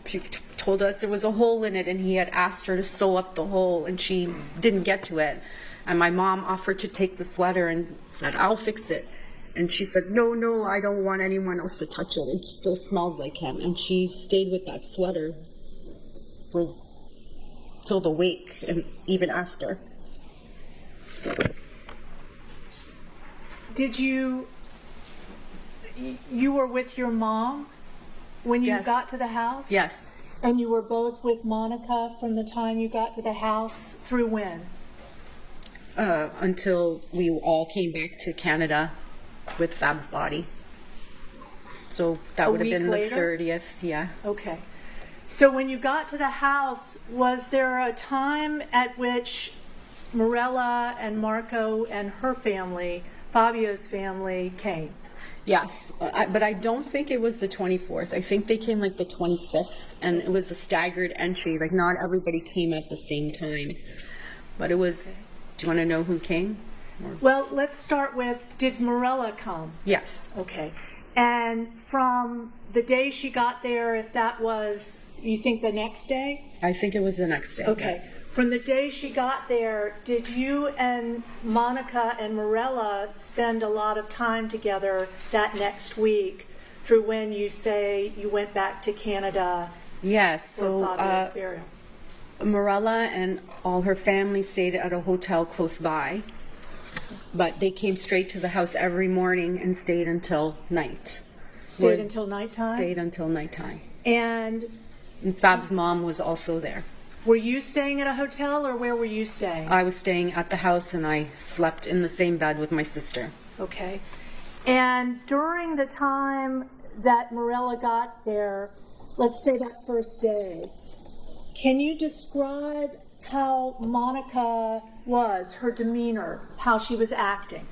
Speaker 2: she told us there was a hole in it and he had asked her to sew up the hole and she didn't get to it. And my mom offered to take the sweater and said, I'll fix it. And she said, no, I don't want anyone else to touch it. It still smells like him. And she stayed with that sweater till the wake and even after.
Speaker 3: Did you were with your mom when you
Speaker 2: Yes.
Speaker 3: got to the house?
Speaker 2: Yes.
Speaker 3: And you were both with Monica from the time you got to the house through when?
Speaker 2: Until we all came back to Canada with Fab's body. So that
Speaker 3: A
Speaker 2: would have
Speaker 3: week
Speaker 2: been
Speaker 3: later?
Speaker 2: the 30th, yeah.
Speaker 3: Okay. So when you got to the house, was there a time at which Morella and Marco and her family, Fabio's family, came?
Speaker 2: Yes, but I don't think it was the 24th. I think they came like the 25th, and it was a staggered entry. Like not everybody came at the same time. But it was, do you want to know who came?
Speaker 3: Well, let's start with, did Morella come?
Speaker 2: Yes.
Speaker 3: Okay. And from the day she got there, if that was, you think the next day?
Speaker 2: I think it was the next day.
Speaker 3: Okay. From the day she got there, did you and Monica and Morella spend a lot of time together that next week through when you say you went back to Canada
Speaker 2: Yes,
Speaker 3: for
Speaker 2: so
Speaker 3: Fabio's burial?
Speaker 2: Morella and all her family stayed at a hotel close by, but they came straight to the house every morning and stayed until night.
Speaker 3: Stayed until nighttime?
Speaker 2: Stayed until nighttime.
Speaker 3: And
Speaker 2: And Fab's mom was also there.
Speaker 3: were you staying at a hotel or where were you staying?
Speaker 2: I was staying at the house and I slept in the same bed with my sister.
Speaker 3: Okay. And during the time that Morella got there, let's say that first day, can you describe how Monica was, her demeanor, how she was acting?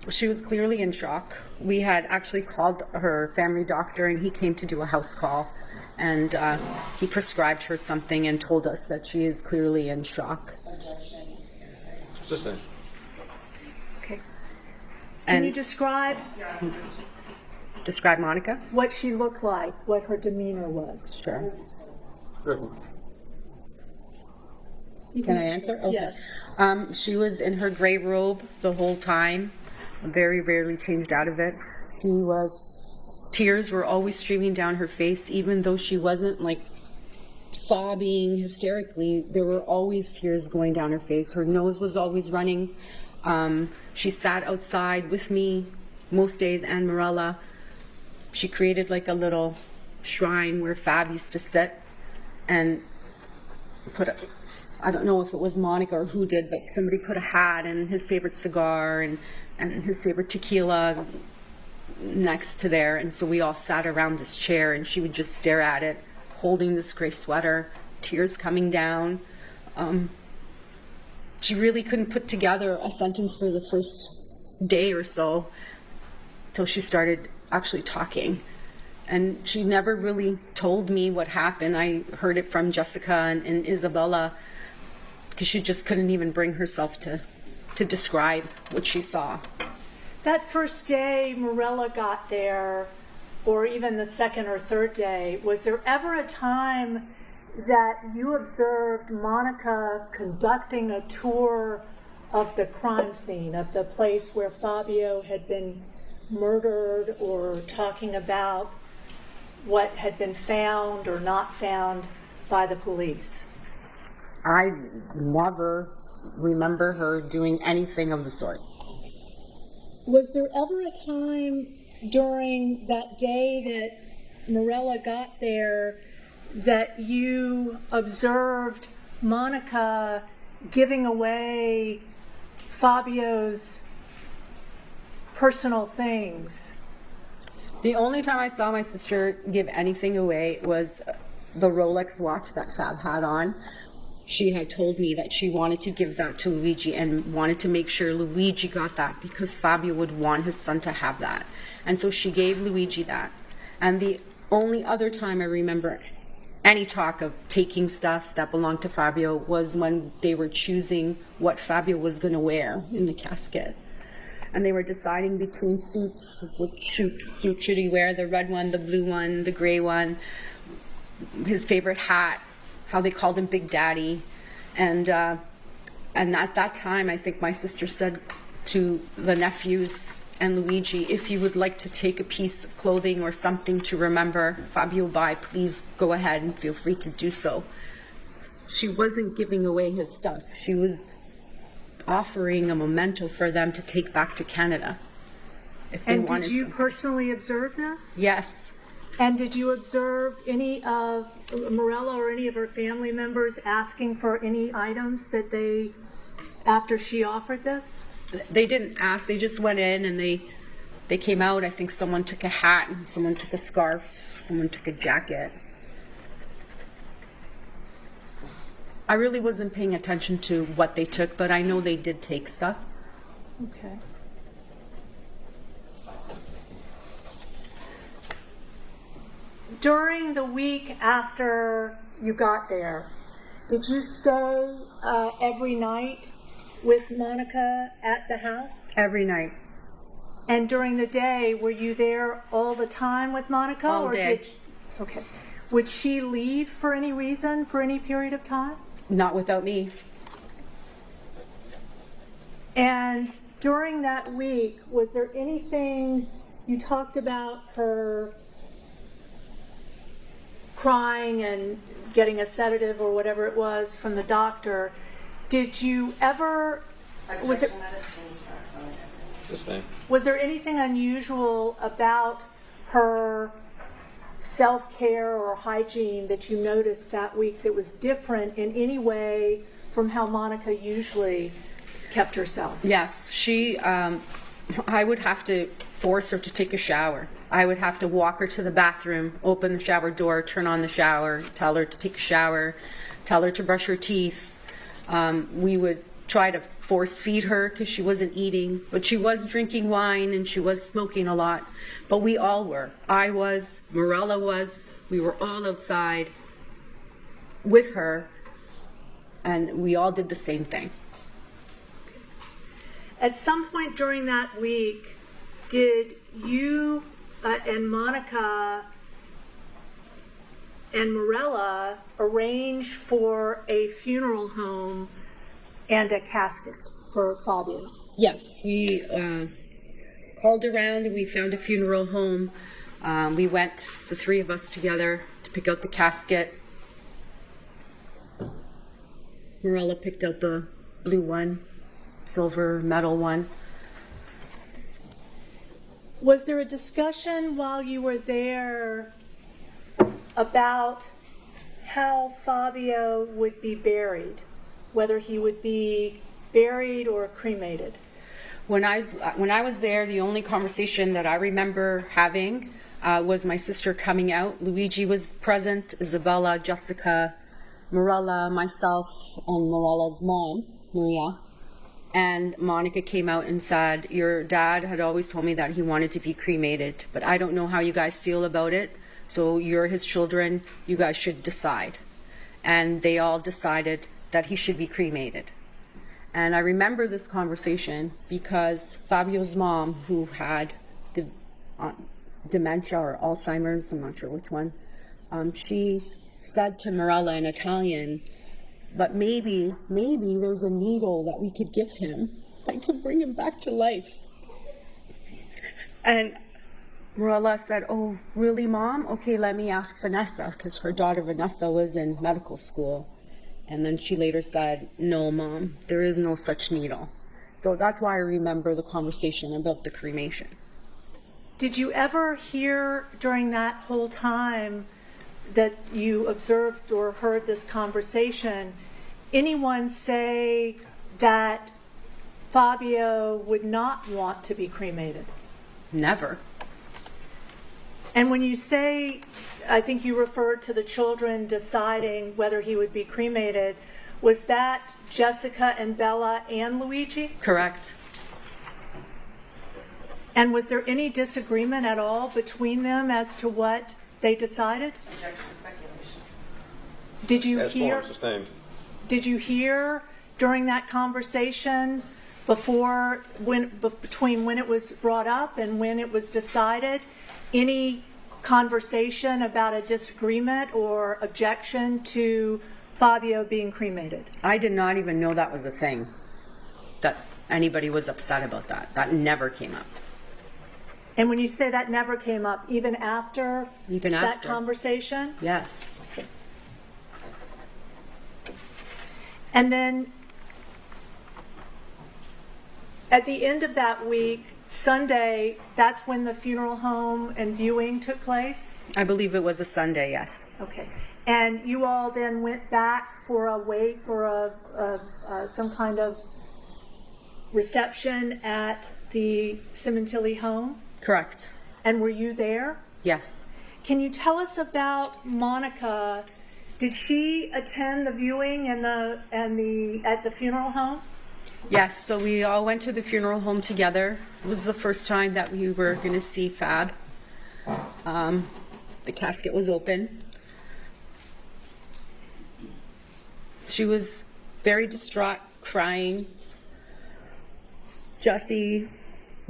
Speaker 2: She was clearly in shock. We had actually called her family doctor and he came to do a house call and he prescribed her something and told us that she is clearly in shock.
Speaker 4: Assistant.
Speaker 3: Okay. Can
Speaker 2: And
Speaker 3: you describe
Speaker 2: describe Monica?
Speaker 3: what she looked like, what her demeanor was?
Speaker 2: Sure.
Speaker 4: Sure.
Speaker 2: Can I answer? Okay.
Speaker 3: Yes.
Speaker 2: She was in her gray robe the whole time, very rarely changed out of it. Tears were always streaming down her face, even though she wasn't like sobbing hysterically. There were always tears going down her face. Her nose was always running. She sat outside with me most days and Morella. She created like a little shrine where Fab used to sit and I don't know if it was Monica or who did, but somebody put a hat and his favorite cigar and his favorite tequila next to there. And so we all sat around this chair and she would just stare at it, holding this gray sweater, tears coming down. She really couldn't put together a sentence for the first day or so till she started actually talking. And she never really told me what happened. I heard it from Jessica and Isabella because she just couldn't even bring herself to describe what she saw.
Speaker 3: That first day Morella got there, or even the second or third day, was there ever a time that you observed Monica conducting a tour of the crime scene, of the place where Fabio had been murdered, or talking about what had been found or not found by the police?
Speaker 2: I never remember her doing anything of the sort.
Speaker 3: Was there ever a time during that day that Morella got there that you observed Monica giving away Fabio's personal things?
Speaker 2: The only time I saw my sister give anything away was the Rolex watch that Fab had on. She had told me that she wanted to give that to Luigi and wanted to make sure Luigi got that because Fabio would want his son to have that. And so she gave Luigi that. And the only other time I remember any talk of taking stuff that belonged to Fabio was when they were choosing what Fabio was going to wear in the casket. And they were deciding between suits. Which suit should he wear? The red one, the blue one, the gray one, his favorite hat, how they called him Big Daddy. And at that time, I think my sister said to the nephews and Luigi, if you would like to take a piece of clothing or something to remember Fabio by, please go ahead and feel free to do so. She wasn't giving away his stuff. She was offering a memento for them to take back to Canada. If they
Speaker 3: And
Speaker 2: wanted
Speaker 3: did you
Speaker 2: something.
Speaker 3: personally observe this?
Speaker 2: Yes.
Speaker 3: And did you observe any of Morella or any of her family members asking for any items that they, after she offered this?
Speaker 2: They didn't ask, they just went in and they came out. I think someone took a hat, and someone took a scarf, someone took a jacket. I really wasn't paying attention to what they took, but I know they did take stuff.
Speaker 3: Okay. During the week after you got there, did you stay every night with Monica at the house?
Speaker 2: Every night.
Speaker 3: And during the day, were you there all the time with Monica?
Speaker 2: All
Speaker 3: or
Speaker 2: day.
Speaker 3: Did okay. Would she leave for any reason, for any period of time?
Speaker 2: Not without me.
Speaker 3: And during that week, was there anything, you talked about her crying and getting a sedative or whatever it was from the doctor. Did you ever, was there anything unusual about her self-care or hygiene that you noticed that week that was different in any way from how Monica usually kept herself?
Speaker 2: Yes, I would have to force her to take a shower. I would have to walk her to the bathroom, open the shower door, turn on the shower, tell her to take a shower, tell her to brush her teeth. We would try to force feed her because she wasn't eating, but she was drinking wine and she was smoking a lot. But we all were. I was, Morella was, we were all outside with her, and we all did the same thing.
Speaker 3: At some point during that week, did you and Monica and Morella arrange for a funeral home and a casket for Fabio?
Speaker 2: Yes, we called around and we found a funeral home. We went, the three of us together, to pick out the casket. Morella picked out the blue one, silver metal one.
Speaker 3: Was there a discussion while you were there about how Fabio would be buried, whether he would be buried or cremated?
Speaker 2: When I was there, the only conversation that I remember having was my sister coming out. Luigi was present, Isabella, Jessica, Morella, myself, and Morella's mom, Maria. And Monica came out and said, your dad had always told me that he wanted to be cremated, but I don't know how you guys feel about it. So you're his children, you guys should decide. And they all decided that he should be cremated. And I remember this conversation because Fabio's mom, who had dementia or Alzheimer's, I'm not sure which one, she said to Morella in Italian, but maybe there's a needle that we could give him that could bring him back to life. And Morella said, oh, really, Mom? Okay, let me ask Vanessa, because her daughter Vanessa was in medical school. And then she later said, no, Mom, there is no such needle. So that's why I remember the conversation about the cremation.
Speaker 3: Did you ever hear during that whole time that you observed or heard this conversation, anyone say that Fabio would not want to be cremated?
Speaker 2: Never.
Speaker 3: And when you say, I think you referred to the children deciding whether he would be cremated, was that Jessica and Bella and Luigi?
Speaker 2: Correct.
Speaker 3: And was there any disagreement at all between them as to what they decided?
Speaker 1: Objection to speculation.
Speaker 3: Did you
Speaker 4: As
Speaker 3: hear?
Speaker 4: formed, sustained.
Speaker 3: Did you hear during that conversation between when it was brought up and when it was decided, any conversation about a disagreement or objection to Fabio being cremated?
Speaker 2: I did not even know that was a thing, that anybody was upset about that. That never came up.
Speaker 3: And when you say that never came up, even after
Speaker 2: Even
Speaker 3: that
Speaker 2: after.
Speaker 3: conversation?
Speaker 2: Yes.
Speaker 3: And then at the end of that week, Sunday, that's when the funeral home and viewing took place?
Speaker 2: I believe it was a Sunday, yes.
Speaker 3: Okay. And you all then went back for a wake or some kind of reception at the Sementilli home?
Speaker 2: Correct.
Speaker 3: And were you there?
Speaker 2: Yes.
Speaker 3: Can you tell us about Monica? Did she attend the viewing at the funeral home?
Speaker 2: Yes, so we all went to the funeral home together. It was the first time that we were going to see Fab. The casket was open. She was very distraught, crying. Jessie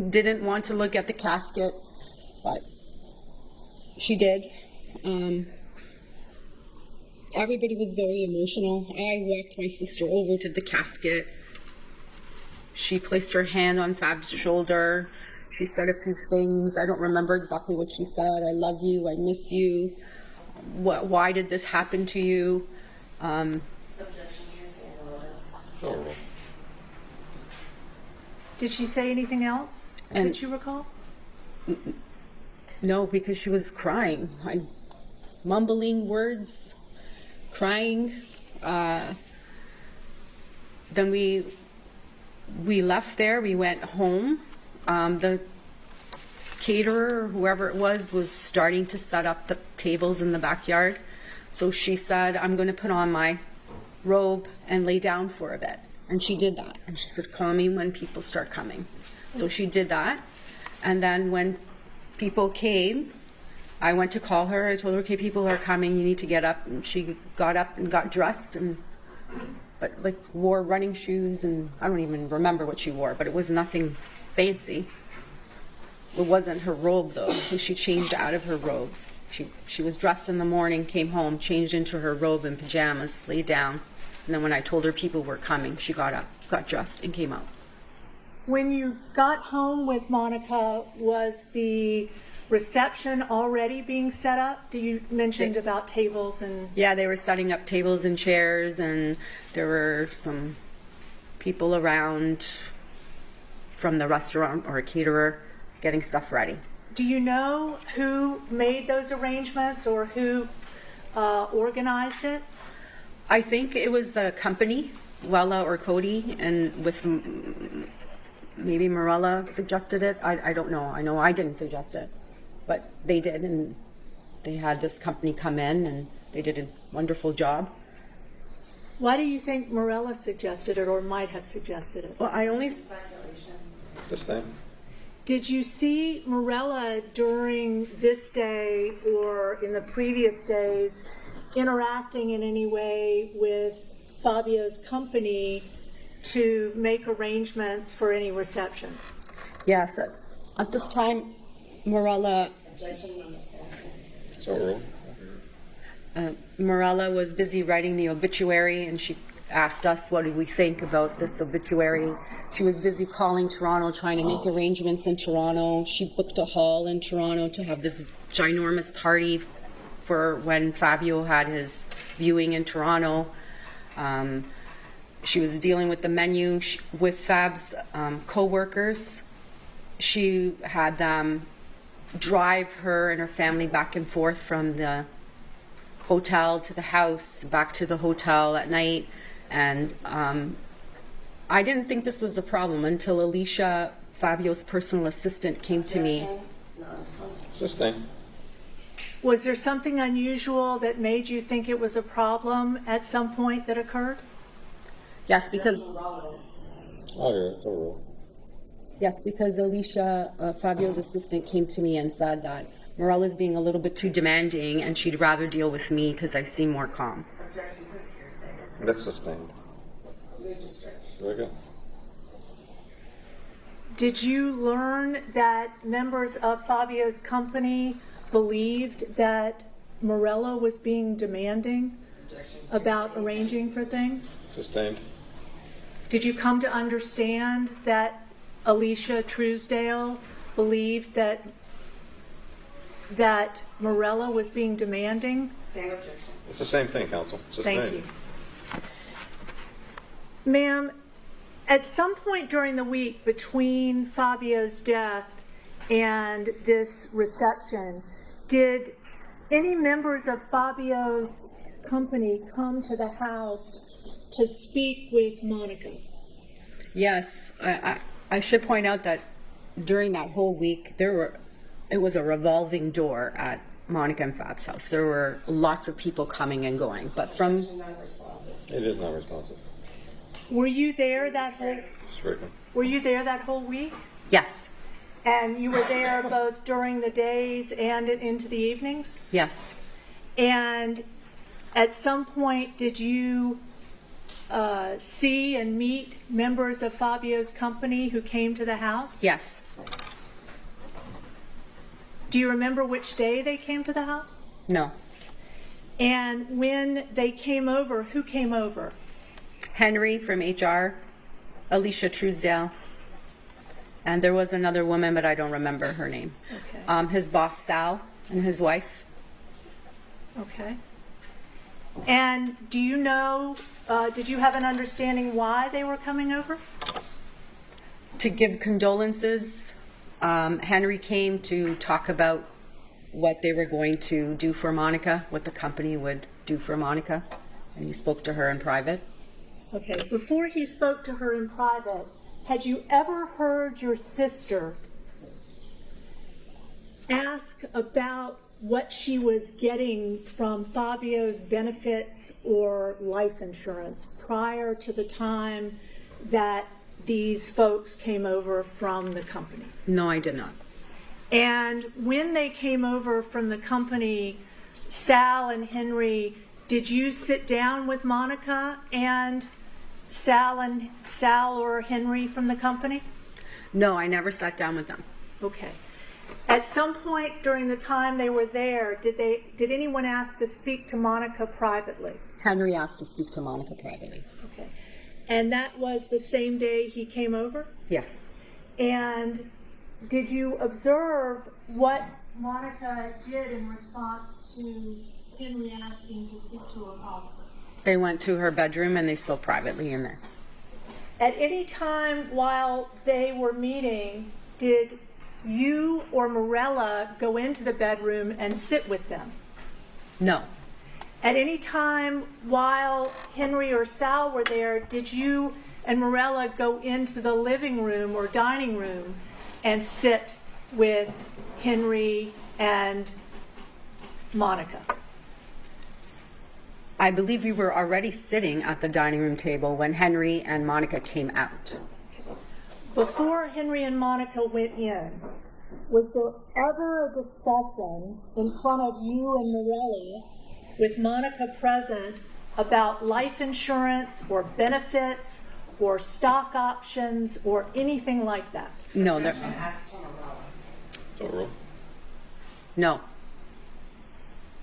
Speaker 2: didn't want to look at the casket, but she did. Everybody was very emotional. I walked my sister over to the casket. She placed her hand on Fab's shoulder. She said a few things. I don't remember exactly what she said. I love you. I miss you. Why did this happen to you?
Speaker 4: So,
Speaker 3: Did she say anything else that you recall?
Speaker 2: No, because she was crying. Mumbling words, crying. Then we left there. We went home. The caterer, whoever it was starting to set up the tables in the backyard. So she said, I'm going to put on my robe and lay down for a bit. And she did that. And she said, call me when people start coming. So she did that. And then when people came, I went to call her. I told her, okay, people are coming. You need to get up. And she got up and got dressed, but like wore running shoes, and I don't even remember what she wore, but it was nothing fancy. It wasn't her robe though. She changed out of her robe. She was dressed in the morning, came home, changed into her robe and pajamas, laid down. And then when I told her people were coming, she got up, got dressed, and came out.
Speaker 3: When you got home with Monica, was the reception already being set up? You mentioned about tables and...
Speaker 2: Yeah, they were setting up tables and chairs, and there were some people around from the restaurant or a caterer getting stuff ready.
Speaker 3: Do you know who made those arrangements or who organized it?
Speaker 2: I think it was the company, Wella or Cody, and with maybe Morella suggested it. I don't know. I know I didn't suggest it, but they did, and they had this company come in, and they did a wonderful job.
Speaker 3: Why do you think Morella suggested it or might have suggested it?
Speaker 2: Well, I only...
Speaker 4: this thing.
Speaker 3: Did you see Morella during this day or in the previous days interacting in any way with Fabio's company to make arrangements for any reception?
Speaker 2: Yes. At this time, Morella was busy writing the obituary, and she asked us what did we think about this obituary. She was busy calling Toronto, trying to make arrangements in Toronto. She booked a hall in Toronto to have this ginormous party for when Fabio had his viewing in Toronto. She was dealing with the menu with Fab's co-workers. She had them drive her and her family back and forth from the hotel to the house, back to the hotel at night. And I didn't think this was a problem until Alicia, Fabio's personal assistant, came to me.
Speaker 4: This thing.
Speaker 3: Was there something unusual that made you think it was a problem at some point that occurred?
Speaker 2: Yes, because
Speaker 4: Oh,
Speaker 2: yes, because Alicia, Fabio's assistant, came to me and said that Morella's being a little bit too demanding, and she'd rather deal with me because I seem more calm.
Speaker 4: That's sustained. Very good.
Speaker 3: Did you learn that members of Fabio's company believed that Morello was being demanding about arranging for things?
Speaker 4: Sustained.
Speaker 3: Did you come to understand that Alicia Truesdale believed that Morello was being demanding?
Speaker 1: Same objection.
Speaker 4: It's the same thing, counsel. Sustained.
Speaker 3: Thank you. Ma'am, at some point during the week between Fabio's death and this reception, did any members of Fabio's company come to the house to speak with Monica?
Speaker 2: Yes, I should point out that during that whole week, it was a revolving door at Monica and Fab's house. There were lots of people coming and going, but from...
Speaker 4: It is not responsive.
Speaker 3: Were you there that whole week?
Speaker 2: Yes,
Speaker 3: And you were there both during the days and into the evenings?
Speaker 2: yes,
Speaker 3: And at some point, did you see and meet members of Fabio's company who came to the house?
Speaker 2: yes.
Speaker 3: Do you remember which day they came to the house?
Speaker 2: No.
Speaker 3: And when they came over, who came over?
Speaker 2: Henry from HR, Alicia Truesdale, and there was another woman, but I don't remember her name.
Speaker 3: Okay.
Speaker 2: His boss, Sal, and his wife.
Speaker 3: Okay. And do you know, did you have an understanding why they were coming over?
Speaker 2: To give condolences. Henry came to talk about what they were going to do for Monica, what the company would do for Monica, and he spoke to her in private.
Speaker 3: Okay. Before he spoke to her in private, had you ever heard your sister ask about what she was getting from Fabio's benefits or life insurance prior to the time that these folks came over from the company?
Speaker 2: No, I did not.
Speaker 3: And when they came over from the company, Sal and Henry, did you sit down with Monica and Sal or Henry from the company?
Speaker 2: No, I never sat down with them.
Speaker 3: Okay. At some point during the time they were there, did anyone ask to speak to Monica privately?
Speaker 2: Henry asked to speak to Monica privately.
Speaker 3: Okay. And that was the same day he came over?
Speaker 2: Yes.
Speaker 3: And did you observe what Monica did in response to Henry asking to speak to her privately?
Speaker 2: They went to her bedroom and they spoke privately in there.
Speaker 3: At any time while they were meeting, did you or Morella go into the bedroom and sit with them?
Speaker 2: No.
Speaker 3: At any time while Henry or Sal were there, did you and Morella go into the living room or dining room and sit with Henry and Monica?
Speaker 2: I believe we were already sitting at the dining room table when Henry and Monica came out.
Speaker 3: Before Henry and Monica went in, was there ever a discussion in front of you and Morella with Monica present about life insurance or benefits or stock options or anything like that?
Speaker 2: No, no.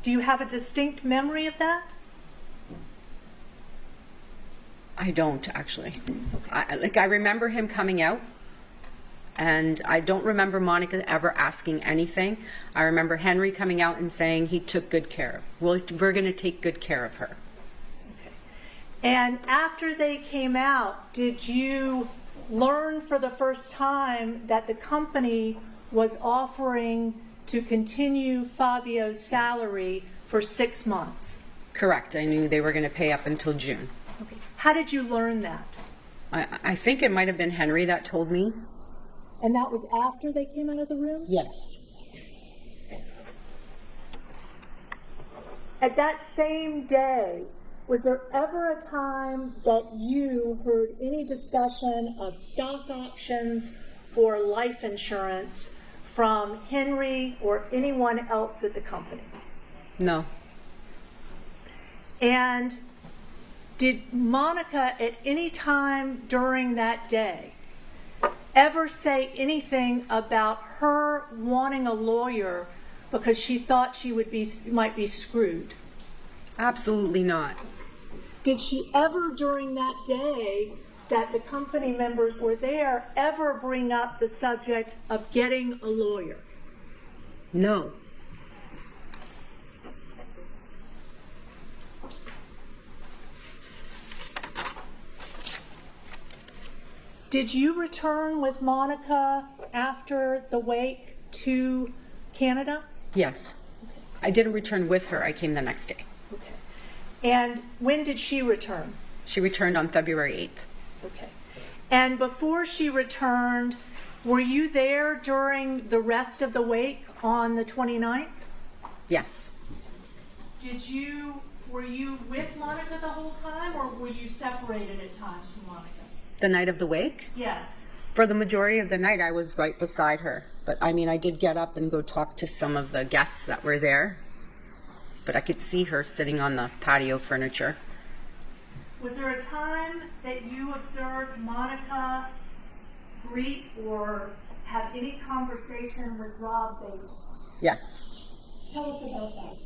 Speaker 3: Do you have a distinct memory of that?
Speaker 2: I don't actually. I remember him coming out, and I don't remember Monica ever asking anything. I remember Henry coming out and saying he took good care of. Well, we're going to take good care of her.
Speaker 3: Okay. And after they came out, did you learn for the first time that the company was offering to continue Fabio's salary for 6 months?
Speaker 2: Correct. I knew they were going to pay up until June.
Speaker 3: Okay. How did you learn that?
Speaker 2: I think it might have been Henry that told me.
Speaker 3: And that was after they came out of the room?
Speaker 2: Yes.
Speaker 3: At that same day, was there ever a time that you heard any discussion of stock options or life insurance from Henry or anyone else at the company?
Speaker 2: No.
Speaker 3: And Did Monica at any time during that day ever say anything about her wanting a lawyer because she thought she might be screwed?
Speaker 2: Absolutely not.
Speaker 3: Did she ever during that day that the company members were there ever bring up the subject of getting a lawyer?
Speaker 2: No.
Speaker 3: Did you return with Monica after the wake to Canada?
Speaker 2: Yes. I didn't return with her. I came the next day.
Speaker 3: Okay. And when did she return?
Speaker 2: She returned on February 8th.
Speaker 3: Okay. And before she returned, were you there during the rest of the wake on the 29th?
Speaker 2: Yes.
Speaker 3: Were you with Monica the whole time, or were you separated at times from Monica?
Speaker 2: The night of the wake?
Speaker 3: Yes.
Speaker 2: For the majority of the night, I was right beside her. But I mean, I did get up and go talk to some of the guests that were there. But I could see her sitting on the patio furniture.
Speaker 3: Was there a time that you observed Monica greet or have any conversation with Rob Baker?
Speaker 2: Yes.
Speaker 3: Tell us about that.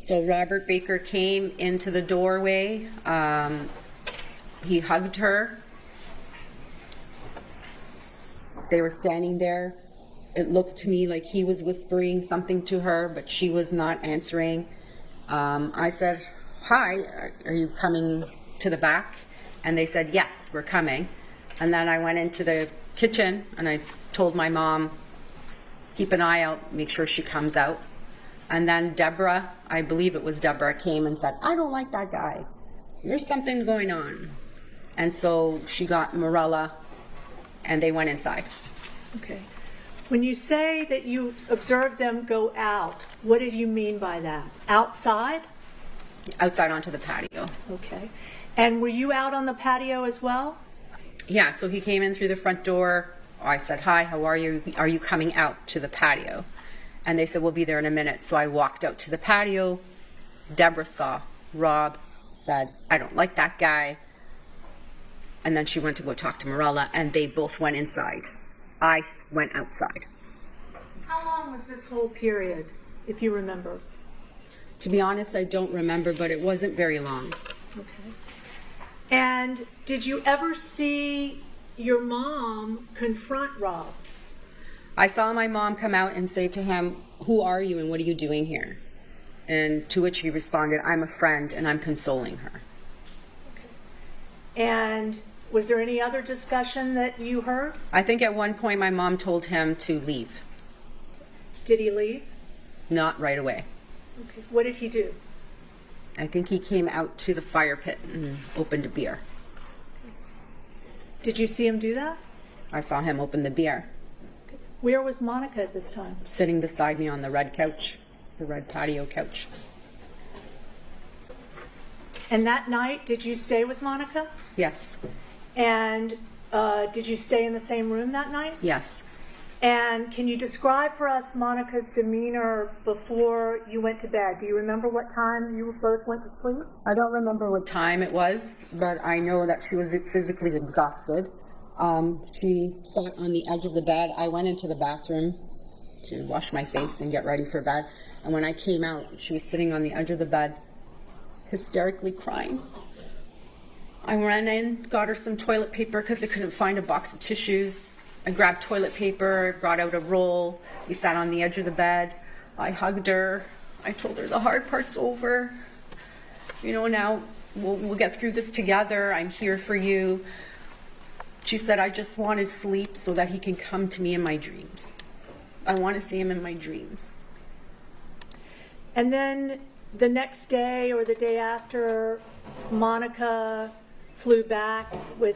Speaker 2: So Robert Baker came into the doorway. He hugged her. They were standing there. It looked to me like he was whispering something to her, but she was not answering. I said, "Hi, are you coming to the back?" And they said, "Yes, we're coming." And then I went into the kitchen and I told my mom, "Keep an eye out, make sure she comes out." And then Deborah, I believe it was Deborah, came and said, "I don't like that guy. There's something going on." And so she got Morella and they went inside.
Speaker 3: Okay. When you say that you observed them go out, what did you mean by that? Outside?
Speaker 2: Outside onto the patio.
Speaker 3: Okay. And were you out on the patio as well?
Speaker 2: Yeah, so he came in through the front door. I said, "Hi, how are you? Are you coming out to the patio?" And they said, "We'll be there in a minute." So I walked out to the patio. Deborah saw Rob, said, "I don't like that guy." And then she went to go talk to Morella, and they both went inside. I went outside.
Speaker 3: How long was this whole period, if you remember?
Speaker 2: To be honest, I don't remember, but it wasn't very long.
Speaker 3: Okay. And did you ever see your mom confront Rob?
Speaker 2: I saw my mom come out and say to him, "Who are you and what are you doing here?" And to which he responded, "I'm a friend and I'm consoling her."
Speaker 3: Okay. And was there any other discussion that you heard?
Speaker 2: I think at one point my mom told him to leave.
Speaker 3: Did he leave?
Speaker 2: Not right away.
Speaker 3: Okay. What did he do?
Speaker 2: I think he came out to the fire pit and opened a beer.
Speaker 3: Did you see him do that?
Speaker 2: I saw him open the beer.
Speaker 3: Where was Monica at this time?
Speaker 2: Sitting beside me on the red couch, the red patio couch.
Speaker 3: And that night, did you stay with Monica?
Speaker 2: Yes.
Speaker 3: And did you stay in the same room that night?
Speaker 2: Yes.
Speaker 3: And can you describe for us Monica's demeanor before you went to bed? Do you remember what time you both went to sleep?
Speaker 2: I don't remember what time it was, but I know that she was physically exhausted. She sat on the edge of the bed. I went into the bathroom to wash my face and get ready for bed. And when I came out, she was sitting on the edge of the bed, hysterically crying. I ran in, got her some toilet paper because I couldn't find a box of tissues. I grabbed toilet paper, brought out a roll. We sat on the edge of the bed. I hugged her. I told her the hard part's over. You know, now we'll get through this together. I'm here for you. She said, "I just want to sleep so that he can come to me in my dreams. I want to see him in my dreams."
Speaker 3: And then the next day or the day after, Monica flew back with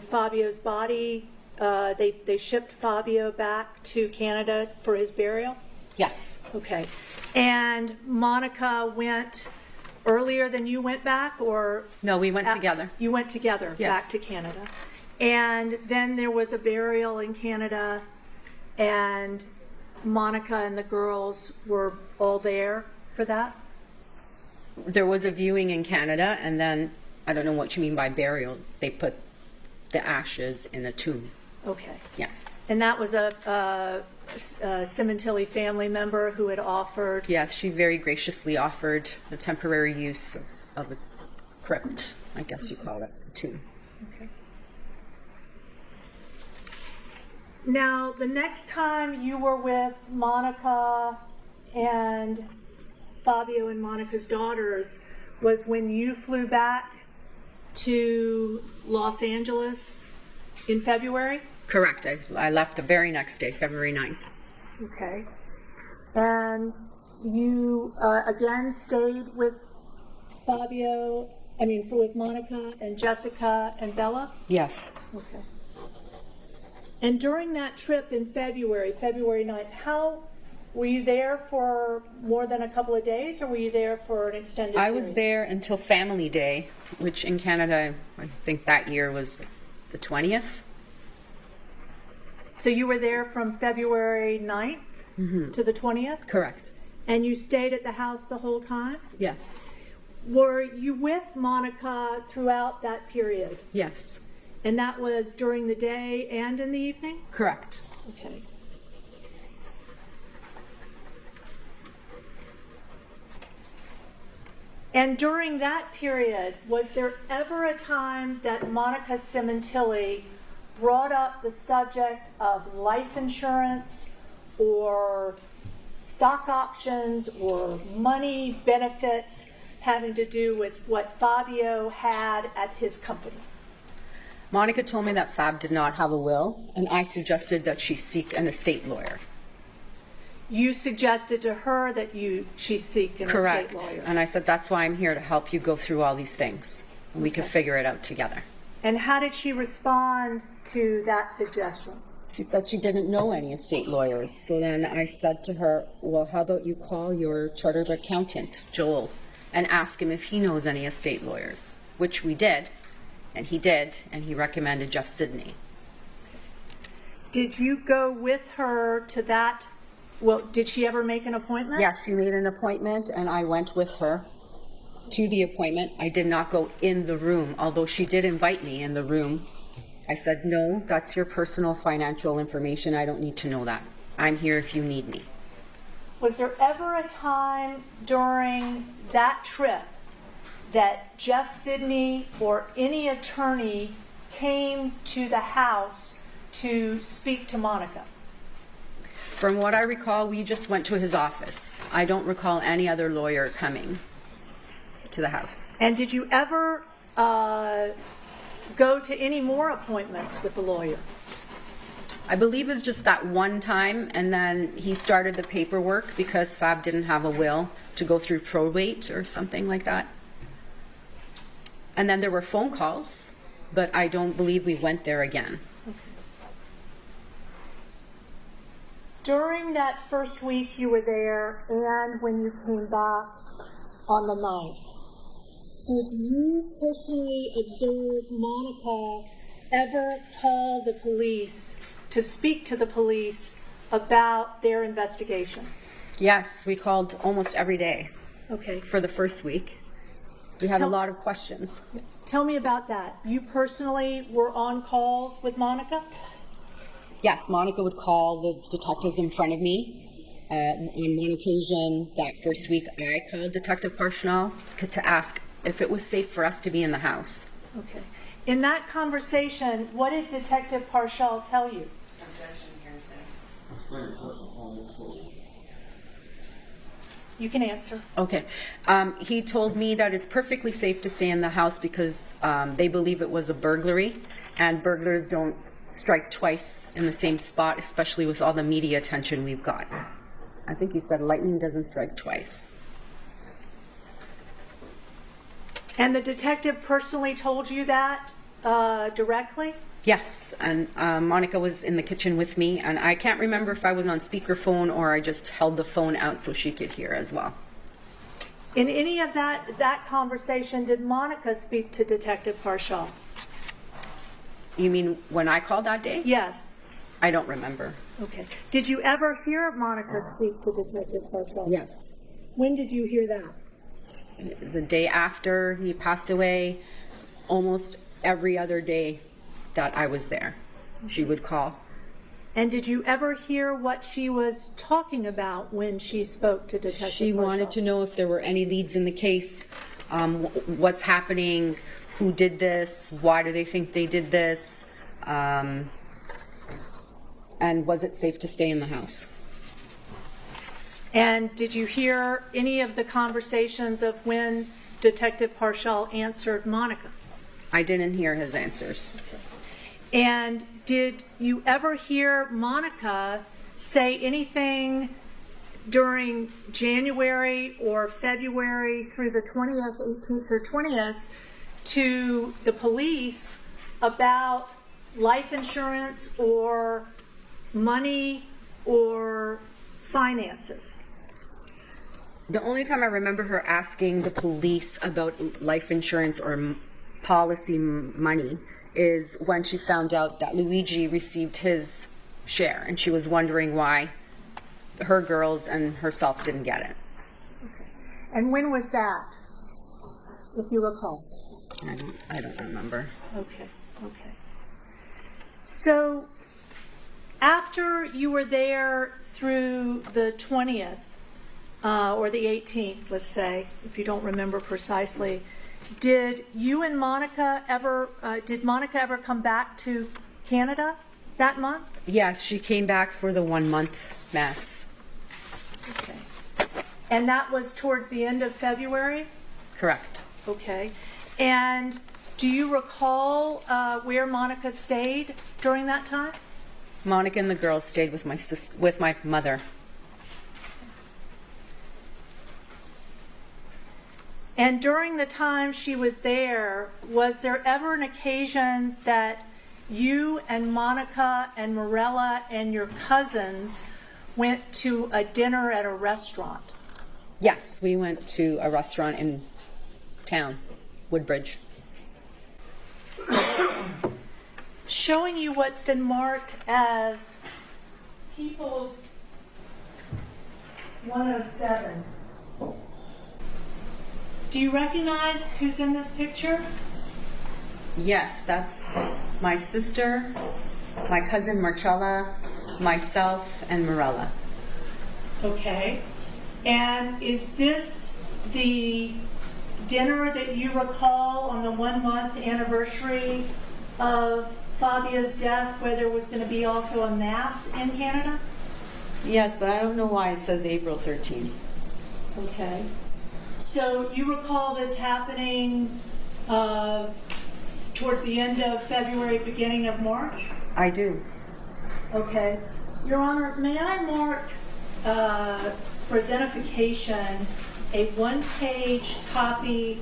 Speaker 3: Fabio's body. They shipped Fabio back to Canada for his burial?
Speaker 2: Yes.
Speaker 3: Okay. And Monica went earlier than you went back, or?
Speaker 2: No, we went together.
Speaker 3: You went together
Speaker 2: Yes.
Speaker 3: back to Canada. And then there was a burial in Canada, and Monica and the girls were all there for that?
Speaker 2: There was a viewing in Canada, and then I don't know what you mean by burial. They put the ashes in a tomb.
Speaker 3: Okay.
Speaker 2: Yes.
Speaker 3: And that was a Sementilli family member who had offered.
Speaker 2: Yes, she very graciously offered the temporary use of a crypt, I guess you call it, a tomb.
Speaker 3: Okay. Now, the next time you were with Monica and Fabio and Monica's daughters was when you flew back to Los Angeles in February?
Speaker 2: Correct. I left the very next day, February 9th.
Speaker 3: Okay. And you again stayed with with Monica and Jessica and Bella?
Speaker 2: Yes.
Speaker 3: Okay. And during that trip in February 9th, were you there for more than a couple of days, or were you there for an extended period?
Speaker 2: I was there until Family Day, which in Canada, I think that year was the 20th.
Speaker 3: So you were there from February 9th to the 20th?
Speaker 2: Correct.
Speaker 3: And you stayed at the house the whole time?
Speaker 2: Yes.
Speaker 3: Were you with Monica throughout that period?
Speaker 2: Yes.
Speaker 3: And that was during the day and in the evenings?
Speaker 2: Correct.
Speaker 3: Okay. And during that period, was there ever a time that Monica Sementilli brought up the subject of life insurance or stock options or money benefits having to do with what Fabio had at his company?
Speaker 2: Monica told me that Fab did not have a will, and I suggested that she seek an estate lawyer.
Speaker 3: You suggested to her that she seek an
Speaker 2: Correct.
Speaker 3: estate lawyer.
Speaker 2: And I said, that's why I'm here, to help you go through all these things, and we can figure it out together.
Speaker 3: And how did she respond to that suggestion?
Speaker 2: She said she didn't know any estate lawyers. So then I said to her, well, how about you call your chartered accountant, Joel, and ask him if he knows any estate lawyers, which we did. And he did, and he recommended Jeff Sidney.
Speaker 3: Did you go with her to that? Well, did she ever make an appointment?
Speaker 2: Yeah, she made an appointment, and I went with her to the appointment. I did not go in the room, although she did invite me in the room. I said, no, that's your personal financial information. I don't need to know that. I'm here if you need me.
Speaker 3: Was there ever a time during that trip that Jeff Sidney or any attorney came to the house to speak to Monica?
Speaker 2: From what I recall, we just went to his office. I don't recall any other lawyer coming to the house.
Speaker 3: And did you ever go to any more appointments with the lawyer?
Speaker 2: I believe it was just that one time, and then he started the paperwork because Fab didn't have a will to go through probate or something like that. And then there were phone calls, but I don't believe we went there again.
Speaker 3: Okay. During that first week you were there and when you came back on the 9th, did you personally observe Monica ever call the police to speak to the police about their investigation?
Speaker 2: Yes, we called almost every day
Speaker 3: Okay.
Speaker 2: for the first week. We had a lot of questions.
Speaker 3: Tell me about that. You personally were on calls with Monica?
Speaker 2: Yes, Monica would call the detectives in front of me. On one occasion, that first week, I called Detective Parchnall to ask if it was safe for us to be in the house.
Speaker 3: Okay. In that conversation, what did Detective Parshall tell you? You can answer.
Speaker 2: Okay. He told me that it's perfectly safe to stay in the house because they believe it was a burglary, and burglars don't strike twice in the same spot, especially with all the media attention we've got. I think he said lightning doesn't strike twice.
Speaker 3: And the detective personally told you that directly?
Speaker 2: Yes, and Monica was in the kitchen with me, and I can't remember if I was on speakerphone or I just held the phone out so she could hear as well.
Speaker 3: In any of that conversation, did Monica speak to Detective Parshall?
Speaker 2: You mean when I called that day?
Speaker 3: Yes.
Speaker 2: I don't remember.
Speaker 3: Okay. Did you ever hear Monica speak to Detective Parshall?
Speaker 2: Yes.
Speaker 3: When did you hear that?
Speaker 2: The day after he passed away, Almost every other day that I was there, she would call.
Speaker 3: And did you ever hear what she was talking about when she spoke to Detective
Speaker 2: She wanted to know if there were any leads in the case, what's happening, who did this, why do they think they did this, and was it safe to stay in the house?
Speaker 3: And did you hear any of the conversations of when Detective Parshall answered Monica?
Speaker 2: I didn't hear his answers.
Speaker 3: And did you ever hear Monica say anything during January or February through the 20th, 18th or 20th to the police about life insurance or money or finances?
Speaker 2: The only time I remember her asking the police about life insurance or policy money is when she found out that Luigi received his share, and she was wondering why her girls and herself didn't get it.
Speaker 3: Okay. And when was that, if you recall?
Speaker 2: I don't remember.
Speaker 3: Okay. So after you were there through the 20th, or the 18th, let's say, if you don't remember precisely, did you and Monica ever, did Monica ever come back to Canada that month?
Speaker 2: Yes, she came back for the 1 month mass.
Speaker 3: Okay. And that was towards the end of February?
Speaker 2: Correct.
Speaker 3: Okay. And do you recall where Monica stayed during that time?
Speaker 2: Monica and the girls stayed with my mother.
Speaker 3: And during the time she was there, was there ever an occasion that you and Monica and Morella and your cousins went to a dinner at a restaurant?
Speaker 2: Yes, we went to a restaurant in town, Woodbridge.
Speaker 3: Showing you what's been marked as People's 107. Do you recognize who's in this picture?
Speaker 2: Yes, that's my sister, my cousin Marcella, myself, and Morella.
Speaker 3: Okay. And is this the dinner that you recall on the 1 month anniversary of Fabia's death, where there was going to be also a mass in Canada?
Speaker 2: Yes, but I don't know why it says April 13th.
Speaker 3: Okay. So you recall this happening towards the end of February, beginning of March?
Speaker 2: I do.
Speaker 3: Okay. Your Honor, may I mark for identification a one-page copy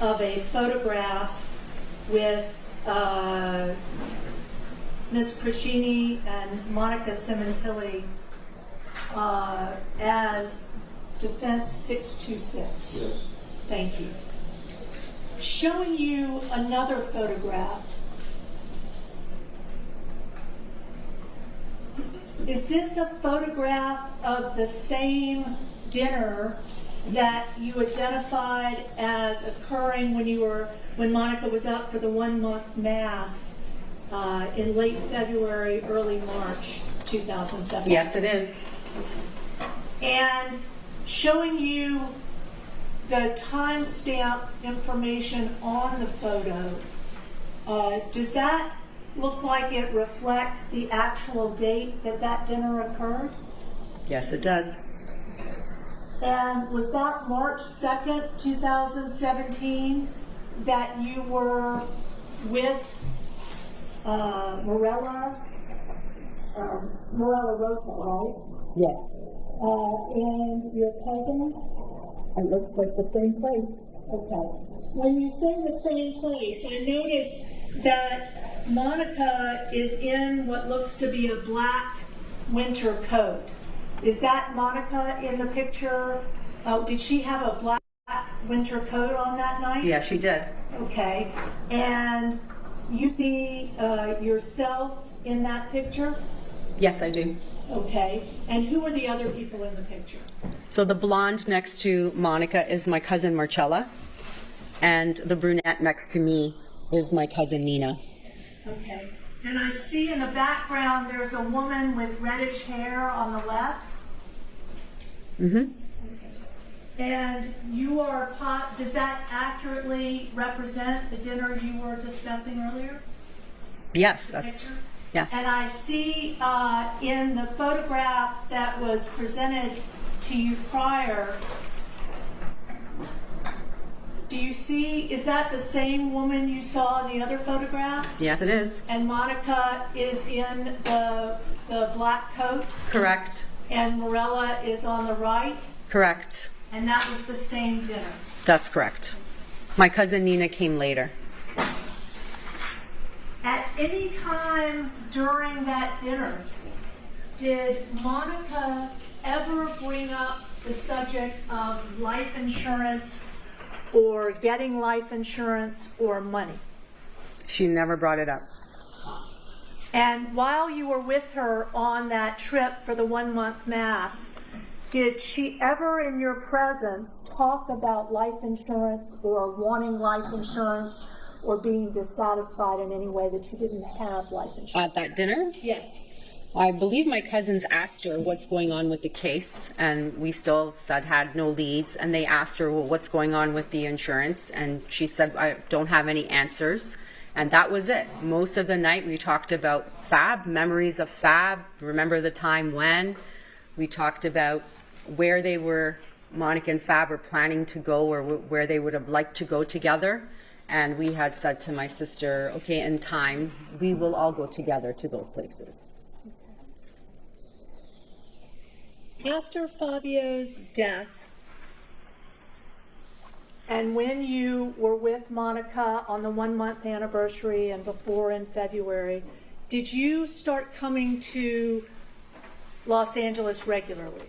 Speaker 3: of a photograph with Ms. Crescentini and Monica Sementilli as Defense 626.
Speaker 4: Yes.
Speaker 3: Thank you. Showing you another photograph. Is this a photograph of the same dinner that you identified as occurring when Monica was out for the 1 month mass in late February, early March 2007?
Speaker 2: Yes, it is.
Speaker 3: And showing you the timestamp information on the photo, does that look like it reflects the actual date that that dinner occurred?
Speaker 2: Yes, it does.
Speaker 3: And was that March 2nd, 2017, that you were with Morella Rota, right?
Speaker 2: Yes.
Speaker 3: And your cousins?
Speaker 2: It looks like the same place.
Speaker 3: Okay. When you say the same place, I notice that Monica is in what looks to be a black winter coat. Is that Monica in the picture? Did she have a black winter coat on that night?
Speaker 2: Yeah, she did.
Speaker 3: Okay. And you see yourself in that picture?
Speaker 2: Yes, I do.
Speaker 3: Okay. And who are the other people in the picture?
Speaker 2: So the blonde next to Monica is my cousin Marcella, and the brunette next to me is my cousin Nina.
Speaker 3: Okay. And I see in the background there's a woman with reddish hair on the left.
Speaker 2: Mm-hmm.
Speaker 3: And you are, does that accurately represent the dinner you were discussing earlier?
Speaker 2: Yes,
Speaker 3: The
Speaker 2: that's,
Speaker 3: picture?
Speaker 2: yes.
Speaker 3: And I see in the photograph that was presented to you prior, do you see, is that the same woman you saw in the other photograph?
Speaker 2: Yes, it is.
Speaker 3: And Monica is in the black coat?
Speaker 2: Correct.
Speaker 3: And Morella is on the right?
Speaker 2: Correct.
Speaker 3: And that was the same dinner?
Speaker 2: That's correct. My cousin Nina came later.
Speaker 3: At any time during that dinner, did Monica ever bring up the subject of life insurance or getting life insurance or money?
Speaker 2: She never brought it up.
Speaker 3: And while you were with her on that trip for the 1 month mass, did she ever in your presence talk about life insurance or wanting life insurance or being dissatisfied in any way that you didn't have life insurance?
Speaker 2: At that dinner?
Speaker 3: Yes.
Speaker 2: I believe my cousins asked her what's going on with the case, and we still said had no leads, and they asked her, well, what's going on with the insurance? And she said, I don't have any answers. And that was it. Most of the night we talked about Fab, memories of Fab, remember the time when. We talked about where they were, Monica and Fab were planning to go or where they would have liked to go together. And we had said to my sister, okay, in time, we will all go together to those places.
Speaker 3: After Fabio's death, and when you were with Monica on the 1 month anniversary and before in February, did you start coming to Los Angeles regularly?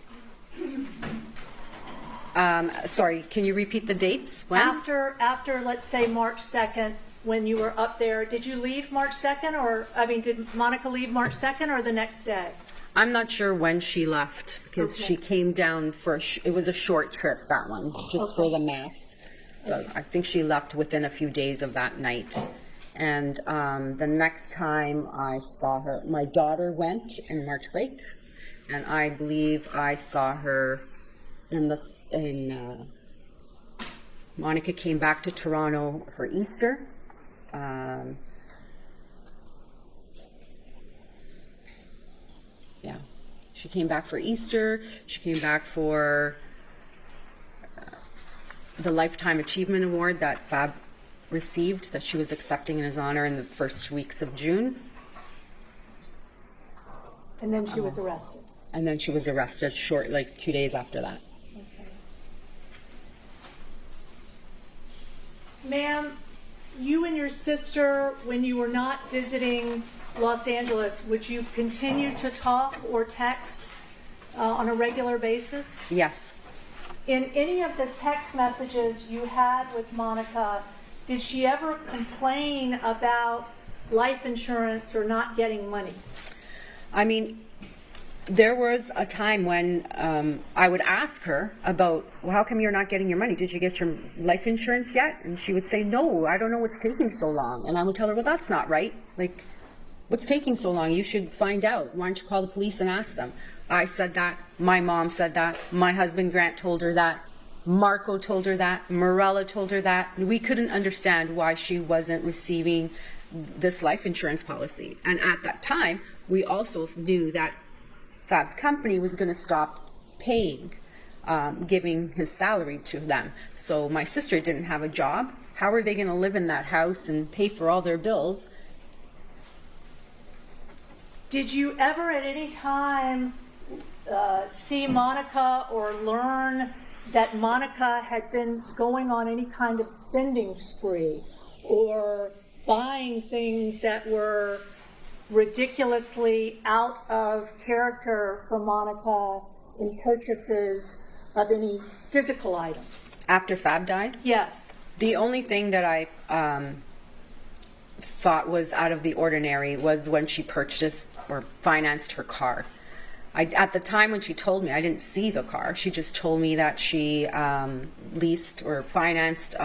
Speaker 2: Sorry, can you repeat the dates? When?
Speaker 3: After, let's say, March 2nd, when you were up there, did you leave March 2nd? Or, I mean, did Monica leave March 2nd or the next day?
Speaker 2: I'm not sure when she left because
Speaker 3: Okay.
Speaker 2: she came down for, it was a short trip, that one, just for the mass. So I think she left within a few days of that night. And the next time I saw her, my daughter went in March break, and I believe I saw her Monica came back to Toronto for Easter. Yeah, she came back for Easter. She came back for the Lifetime Achievement Award that Fab received, that she was accepting in his honor in the first weeks of June.
Speaker 3: And then she was arrested.
Speaker 2: And then she was arrested 2 days after that.
Speaker 3: Okay. Ma'am, you and your sister, when you were not visiting Los Angeles, would you continue to talk or text on a regular basis?
Speaker 2: Yes.
Speaker 3: In any of the text messages you had with Monica, did she ever complain about life insurance or not getting money?
Speaker 2: I mean, there was a time when I would ask her about, well, how come you're not getting your money? Did you get your life insurance yet? And she would say, no, I don't know what's taking so long. And I would tell her, well, that's not right. Like, what's taking so long? You should find out. Why don't you call the police and ask them? I said that. My mom said that. My husband Grant told her that. Marco told her that. Morella told her that. We couldn't understand why she wasn't receiving this life insurance policy. And at that time, we also knew that Fab's company was going to stop paying, giving his salary to them. So my sister didn't have a job. How are they going to live in that house and pay for all their bills?
Speaker 3: Did you ever at any time see Monica or learn that Monica had been going on any kind of spending spree or buying things that were ridiculously out of character for Monica in purchases of any physical items?
Speaker 2: After Fab died?
Speaker 3: Yes.
Speaker 2: The only thing that I thought was out of the ordinary was when she purchased or financed her car. At the time when she told me, I didn't see the car. She just told me that she leased or financed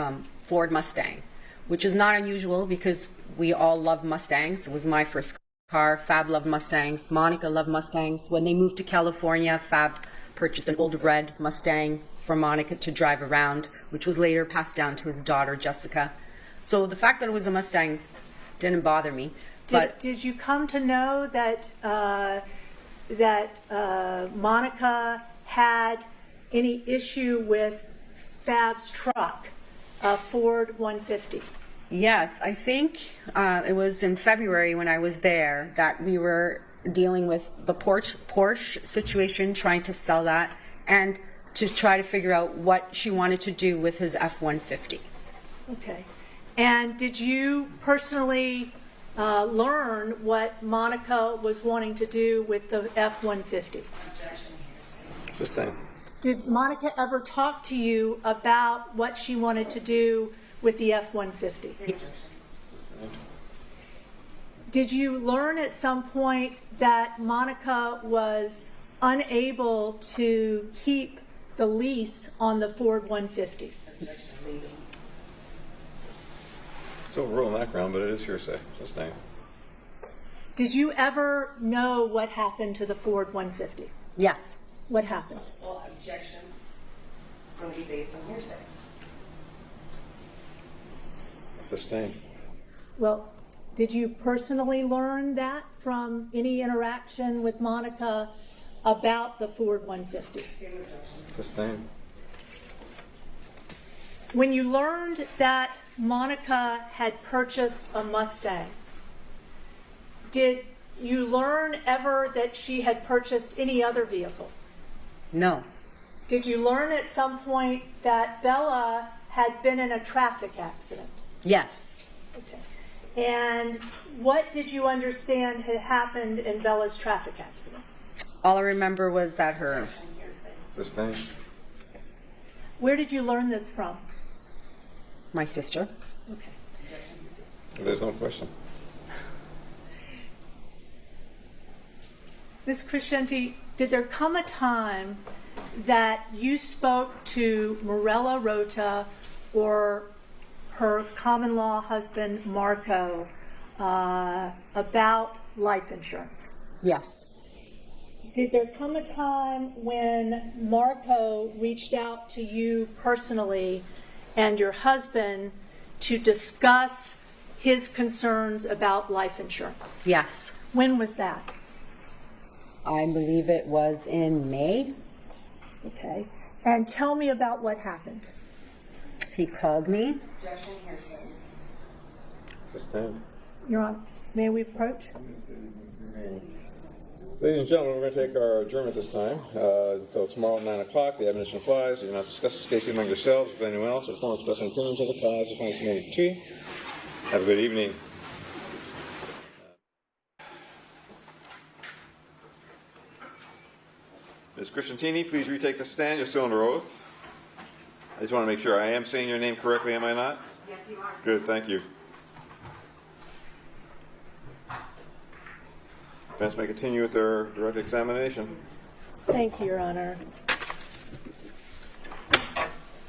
Speaker 2: Ford Mustang, which is not unusual because we all love Mustangs. It was my first car. Fab loved Mustangs. Monica loved Mustangs. When they moved to California, Fab purchased an old red Mustang for Monica to drive around, which was later passed down to his daughter, Jessica. So the fact that it was a Mustang didn't bother me. But
Speaker 3: Did you come to know that Monica had any issue with Fab's truck, a Ford 150?
Speaker 2: yes, I think it was in February when I was there that we were dealing with the Porsche situation, trying to sell that, and to try to figure out what she wanted to do with his F-150.
Speaker 3: Okay. And did you personally learn what Monica was wanting to do with the F-150?
Speaker 4: Sustained.
Speaker 3: Did Monica ever talk to you about what she wanted to do with the F-150? Did you learn at some point that Monica was unable to keep the lease on the Ford 150?
Speaker 4: Still ruling that ground, but it is hearsay. Sustained.
Speaker 3: Did you ever know what happened to the Ford 150?
Speaker 2: Yes.
Speaker 3: What happened?
Speaker 5: Well, objection. It's going to be based on hearsay.
Speaker 4: Sustained.
Speaker 3: Well, did you personally learn that from any interaction with Monica about the Ford 150?
Speaker 5: Same objection.
Speaker 4: Sustained.
Speaker 3: When you learned that Monica had purchased a Mustang, did you learn ever that she had purchased any other vehicle?
Speaker 2: No.
Speaker 3: Did you learn at some point that Bella had been in a traffic accident?
Speaker 2: Yes.
Speaker 3: Okay. And what did you understand had happened in Bella's traffic accident?
Speaker 2: All I remember was that her
Speaker 4: Sustained.
Speaker 3: Where did you learn this from?
Speaker 2: my sister.
Speaker 3: Okay.
Speaker 4: There's no question.
Speaker 3: Ms. Crescentini, did there come a time that you spoke to Morella Rota or her common law husband, Marco, about life insurance?
Speaker 2: Yes.
Speaker 3: Did there come a time when Marco reached out to you personally and your husband to discuss his concerns about life insurance?
Speaker 2: Yes.
Speaker 3: When was that?
Speaker 2: I believe it was in May.
Speaker 3: Okay. And tell me about what happened.
Speaker 2: He called me.
Speaker 5: Objection, hearsay.
Speaker 4: Sustained.
Speaker 3: Your Honor, may we approach?
Speaker 4: Ladies and gentlemen, we're going to take our adjournment this time. So tomorrow at 9 o'clock, the admonition applies. You do not discuss this case among yourselves with anyone else or form expressing opinions of the cause or find submitted to tree. Have a good evening. Ms. Crescentini, please retake the stand. You're still under oath. I just want to make sure I am saying your name correctly, am I not?
Speaker 5: Yes, you are.
Speaker 4: Good, thank you. Defense may continue with their direct examination.
Speaker 3: Thank you, Your Honor.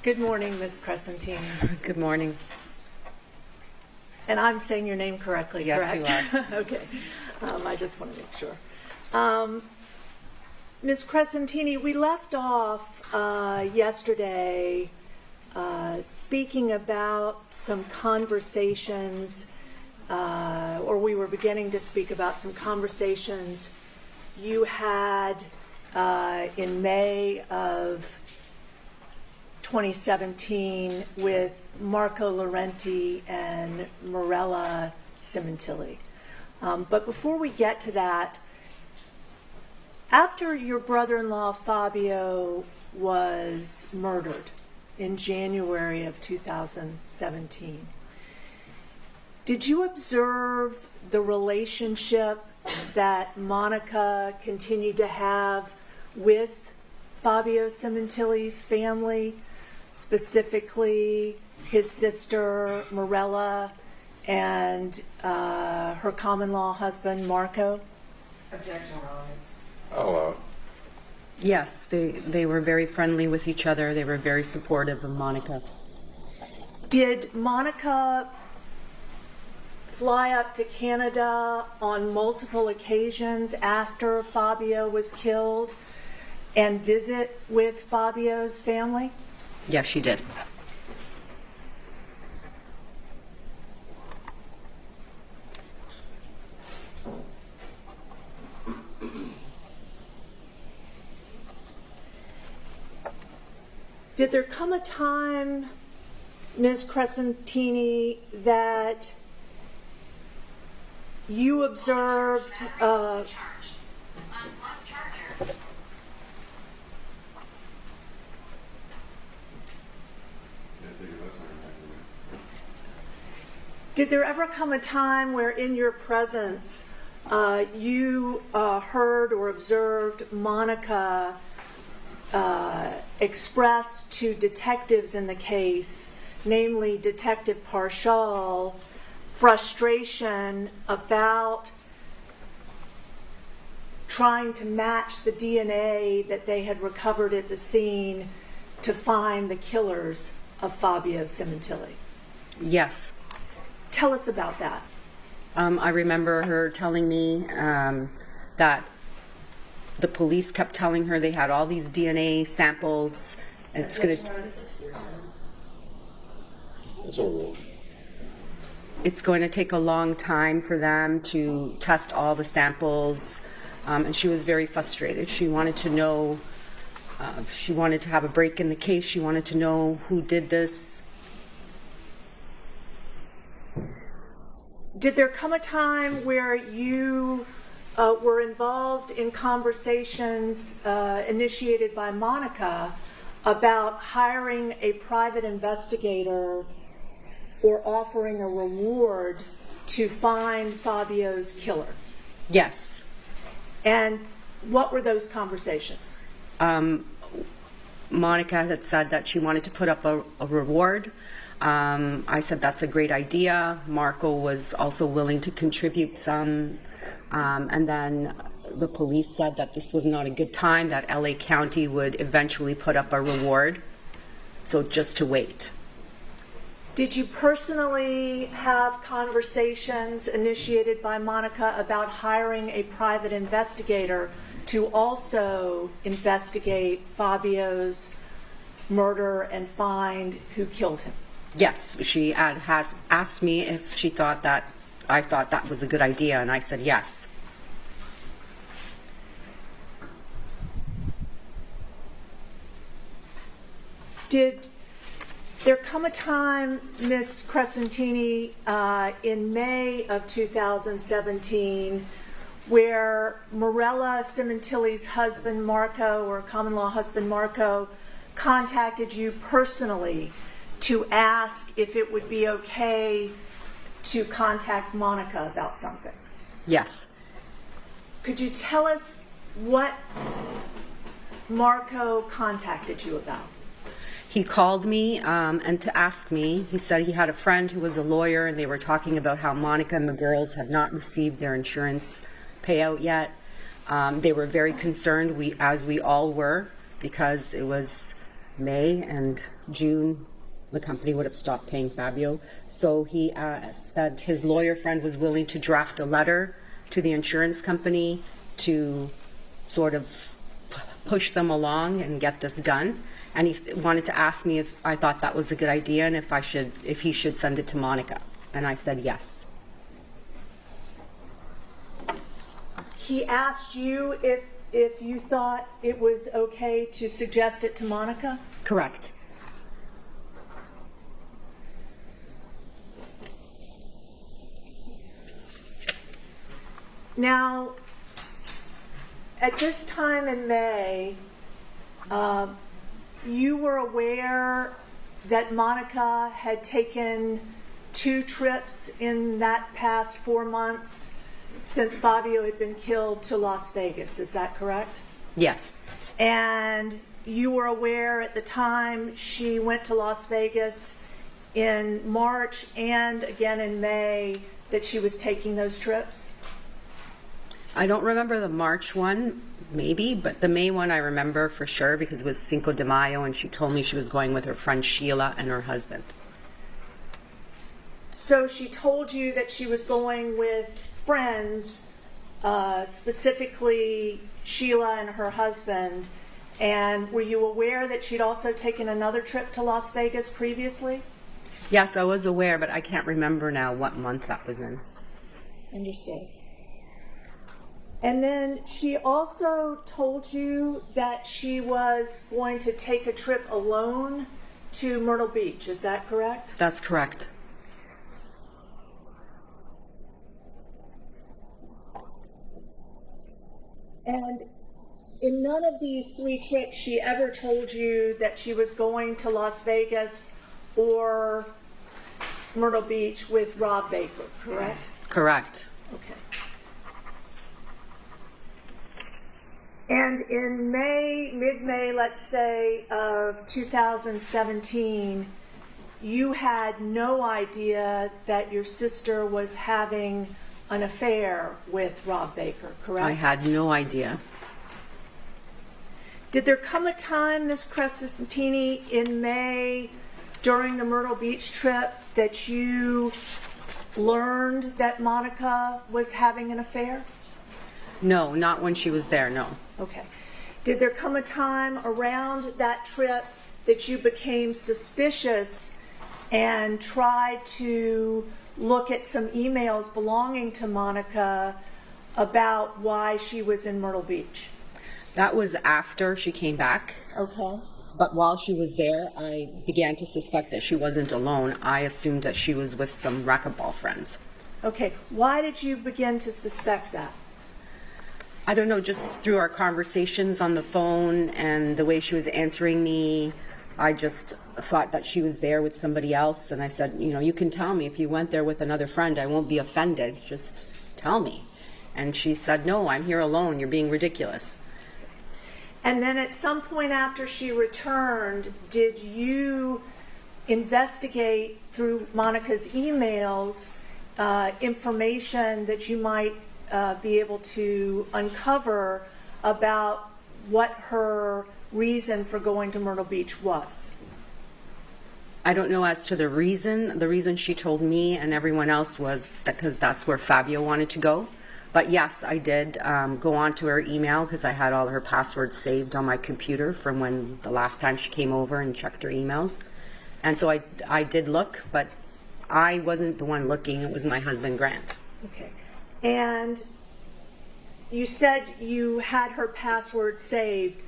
Speaker 3: Good morning, Ms. Crescentini.
Speaker 2: Good morning.
Speaker 3: And I'm saying your name correctly,
Speaker 2: Yes,
Speaker 3: correct?
Speaker 2: you are.
Speaker 3: Okay. I just want to make sure. Ms. Crescentini, we left off yesterday speaking about some conversations, or we were beginning to speak about some conversations you had in May of 2017 with Marco Laurenti and Morella Sementilli. But before we get to that, after your brother-in-law Fabio was murdered in January of 2017, did you observe the relationship that Monica continued to have with Fabio Sementilli's family, specifically his sister Morella and her common-law husband Marco?
Speaker 5: Objection, Rollins.
Speaker 4: I'll allow it.
Speaker 2: Yes, they were very friendly with each other. They were very supportive of Monica.
Speaker 3: Did Monica fly up to Canada on multiple occasions after Fabio was killed and visit with Fabio's family?
Speaker 2: Yes, she did.
Speaker 3: Did there come a time, Ms. Crescentini, that you observed did there ever come a time where in your presence you heard or observed Monica express to detectives in the case, namely Detective Parshall, frustration about trying to match the DNA that they had recovered at the scene to find the killers of Fabio Sementilli?
Speaker 2: Yes.
Speaker 3: Tell us about that.
Speaker 2: I remember her telling me that the police kept telling her they had all these DNA samples, and it's going to take a long time for them to test all the samples, and she was very frustrated. She wanted to know, she wanted to have a break in the case. She wanted to know who did this.
Speaker 3: Did there come a time where you were involved in conversations initiated by Monica about hiring a private investigator or offering a reward to find Fabio's killer?
Speaker 2: Yes.
Speaker 3: And what were those conversations?
Speaker 2: Monica had said that she wanted to put up a reward. I said that's a great idea. Marco was also willing to contribute some. And then the police said that this was not a good time, that LA County would eventually put up a reward. So just to wait.
Speaker 3: Did you personally have conversations initiated by Monica about hiring a private investigator to also investigate Fabio's murder and find who killed him?
Speaker 2: Yes, she has asked me if she thought that I thought that was a good idea, and I said yes.
Speaker 3: Did there come a time, Ms. Crescentini, in May of 2017, where Morella Sementilli's husband, Marco, or common-law husband, Marco, contacted you personally to ask if it would be okay to contact Monica about something?
Speaker 2: Yes.
Speaker 3: Could you tell us what Marco contacted you about?
Speaker 2: He called me and to ask me. He said he had a friend who was a lawyer, and they were talking about how Monica and the girls had not received their insurance payout yet. They were very concerned, as we all were, because it was May and June. The company would have stopped paying Fabio. So he said his lawyer friend was willing to draft a letter to the insurance company to sort of push them along and get this done. And he wanted to ask me if I thought that was a good idea and if he should send it to Monica. And I said yes.
Speaker 3: He asked you if you thought it was okay to suggest it to Monica?
Speaker 2: Correct.
Speaker 3: Now, at this time in May, you were aware that Monica had taken 2 trips in that past 4 months since Fabio had been killed to Las Vegas. Is that correct?
Speaker 2: Yes.
Speaker 3: And you were aware at the time she went to Las Vegas in March and again in May that she was taking those trips?
Speaker 2: I don't remember the March one, maybe, but the May one I remember for sure because it was Cinco de Mayo and she told me she was going with her friend Sheila and her husband.
Speaker 3: So she told you that she was going with friends, specifically Sheila and her husband. And were you aware that she'd also taken another trip to Las Vegas previously?
Speaker 2: Yes, I was aware, but I can't remember now what month that was in.
Speaker 3: Understood. And then she also told you that she was going to take a trip alone to Myrtle Beach. Is that correct?
Speaker 2: That's correct.
Speaker 3: And in none of these 3 trips, she ever told you that she was going to Las Vegas or Myrtle Beach with Rob Baker, correct?
Speaker 2: Correct.
Speaker 3: Okay. And in May, mid-May, let's say, of 2017, you had no idea that your sister was having an affair with Rob Baker, correct?
Speaker 2: I had no idea.
Speaker 3: Did there come a time, Ms. Crescentini, in May during the Myrtle Beach trip that you learned that Monica was having an affair?
Speaker 2: No, not when she was there, no.
Speaker 3: Okay. Did there come a time around that trip that you became suspicious and tried to look at some emails belonging to Monica about why she was in Myrtle Beach?
Speaker 2: That was after she came back.
Speaker 3: Okay.
Speaker 2: But while she was there, I began to suspect that she wasn't alone. I assumed that she was with some racquetball friends.
Speaker 3: Okay. Why did you begin to suspect that?
Speaker 2: I don't know, just through our conversations on the phone and the way she was answering me, I just thought that she was there with somebody else. And I said, you know, you can tell me if you went there with another friend, I won't be offended. Just tell me. And she said, no, I'm here alone. You're being ridiculous.
Speaker 3: And then at some point after she returned, did you investigate through Monica's emails information that you might be able to uncover about what her reason for going to Myrtle Beach was?
Speaker 2: I don't know as to the reason. The reason she told me and everyone else was because that's where Fabio wanted to go. But yes, I did go onto her email because I had all her passwords saved on my computer from when the last time she came over and checked her emails. And so I did look, but I wasn't the one looking. It was my husband, Grant.
Speaker 3: Okay. And you said you had her password saved.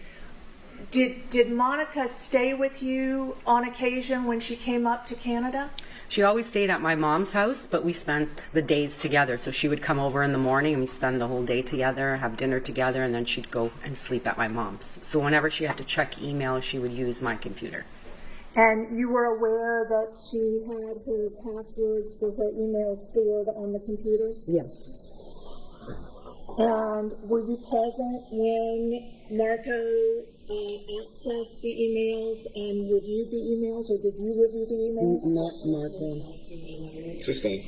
Speaker 3: Did Monica stay with you on occasion when she came up to Canada?
Speaker 2: She always stayed at my mom's house, but we spent the days together. So she would come over in the morning and we'd spend the whole day together, have dinner together, and then she'd go and sleep at my mom's. So whenever she had to check email, she would use my computer.
Speaker 3: And you were aware that she had her passwords for her email stored on the computer?
Speaker 2: Yes.
Speaker 3: And were you present when Marco accessed the emails and reviewed the emails, or did you review the emails?
Speaker 2: Not Marco.
Speaker 4: Sustained.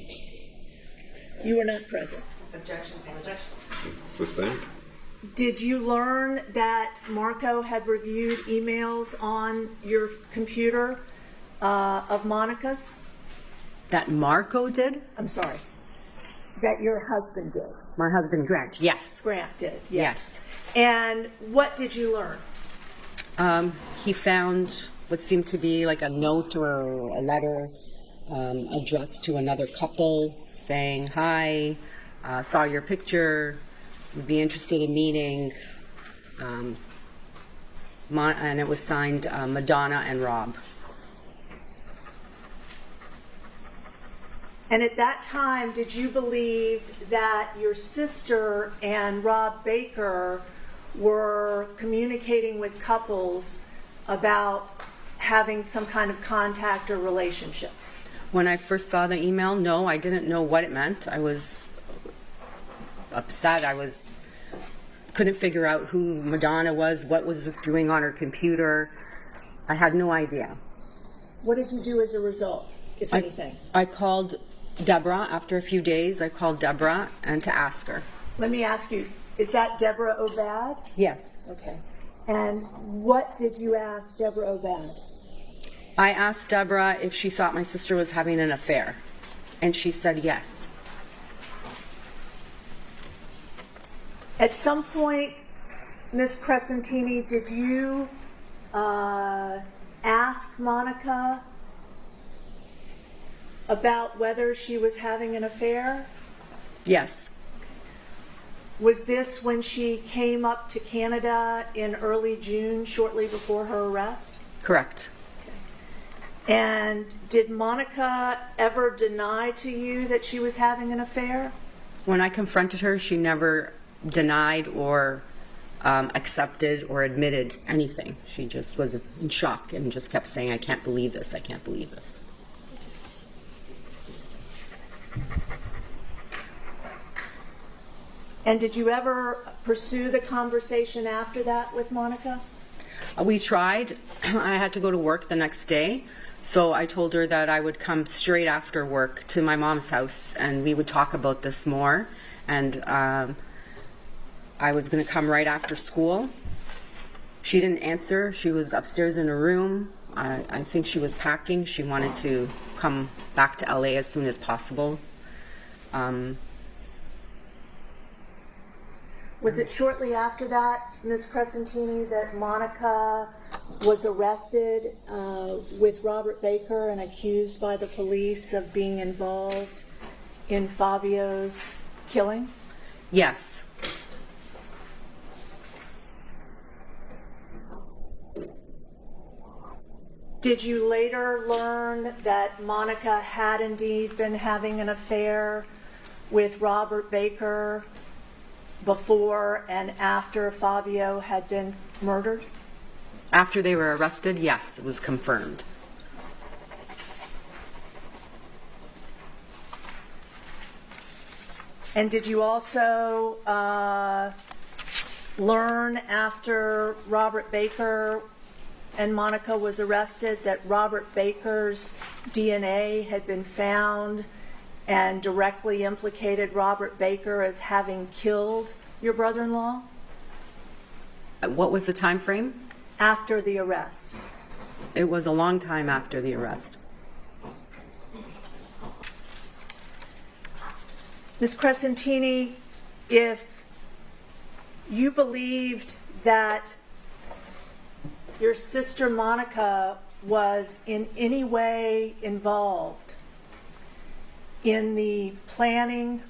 Speaker 3: You were not present.
Speaker 5: Objection, same objection.
Speaker 4: Sustained.
Speaker 3: Did you learn that Marco had reviewed emails on your computer of Monica's?
Speaker 2: That Marco did?
Speaker 3: I'm sorry. That your husband did.
Speaker 2: My husband, Grant, yes.
Speaker 3: Grant did.
Speaker 2: Yes.
Speaker 3: And what did you learn?
Speaker 2: He found what seemed to be like a note or a letter addressed to another couple saying, hi, saw your picture, would be interested in meeting. And it was signed Madonna and Rob.
Speaker 3: And at that time, did you believe that your sister and Rob Baker were communicating with couples about having some kind of contact or relationships?
Speaker 2: When I first saw the email, no, I didn't know what it meant. I was upset. Couldn't figure out who Madonna was, what was this doing on her computer. I had no idea.
Speaker 3: What did you do as a result, if anything?
Speaker 2: I called Deborah after a few days. I called Deborah and to ask her.
Speaker 3: Let me ask you, is that Deborah Obad?
Speaker 2: Yes.
Speaker 3: Okay. And what did you ask Deborah Obad?
Speaker 2: I asked Deborah if she thought my sister was having an affair. And she said yes.
Speaker 3: At some point, Ms. Crescentini, did you ask Monica about whether she was having an affair?
Speaker 2: Yes.
Speaker 3: Was this when she came up to Canada in early June, shortly before her arrest?
Speaker 2: Correct.
Speaker 3: And did Monica ever deny to you that she was having an affair?
Speaker 2: When I confronted her, she never denied or accepted or admitted anything. She just was in shock and just kept saying, I can't believe this, I can't believe this.
Speaker 3: And did you ever pursue the conversation after that with Monica?
Speaker 2: We tried. I had to go to work the next day, so I told her that I would come straight after work to my mom's house and we would talk about this more. And I was going to come right after school. She didn't answer. She was upstairs in her room. I think she was packing. She wanted to come back to LA as soon as possible.
Speaker 3: Was it shortly after that, Ms. Crescentini, that Monica was arrested with Robert Baker and accused by the police of being involved in Fabio's killing?
Speaker 2: Yes.
Speaker 3: Did you later learn that Monica had indeed been having an affair with Robert Baker before and after Fabio had been murdered?
Speaker 2: After they were arrested, yes, it was confirmed.
Speaker 3: And did you also learn after Robert Baker and Monica was arrested that Robert Baker's DNA had been found and directly implicated Robert Baker as having killed your brother-in-law?
Speaker 2: What was the time frame?
Speaker 3: After the arrest.
Speaker 2: It was a long time after the arrest.
Speaker 3: Ms. Crescentini, if you believed that your sister Monica was in any way involved in the planning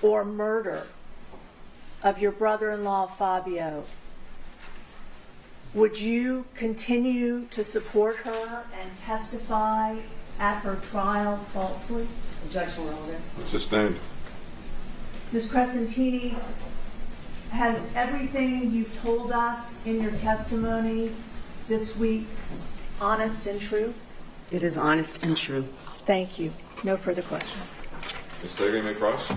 Speaker 3: or murder of your brother-in-law Fabio, would you continue to support her and testify at her trial falsely?
Speaker 5: Objection, relevance.
Speaker 4: Sustained.
Speaker 3: Ms. Crescentini, has everything you've told us in your testimony this week honest and true?
Speaker 2: It is honest and true.
Speaker 3: Thank you. No further questions.
Speaker 4: Ms. Daly, may cross.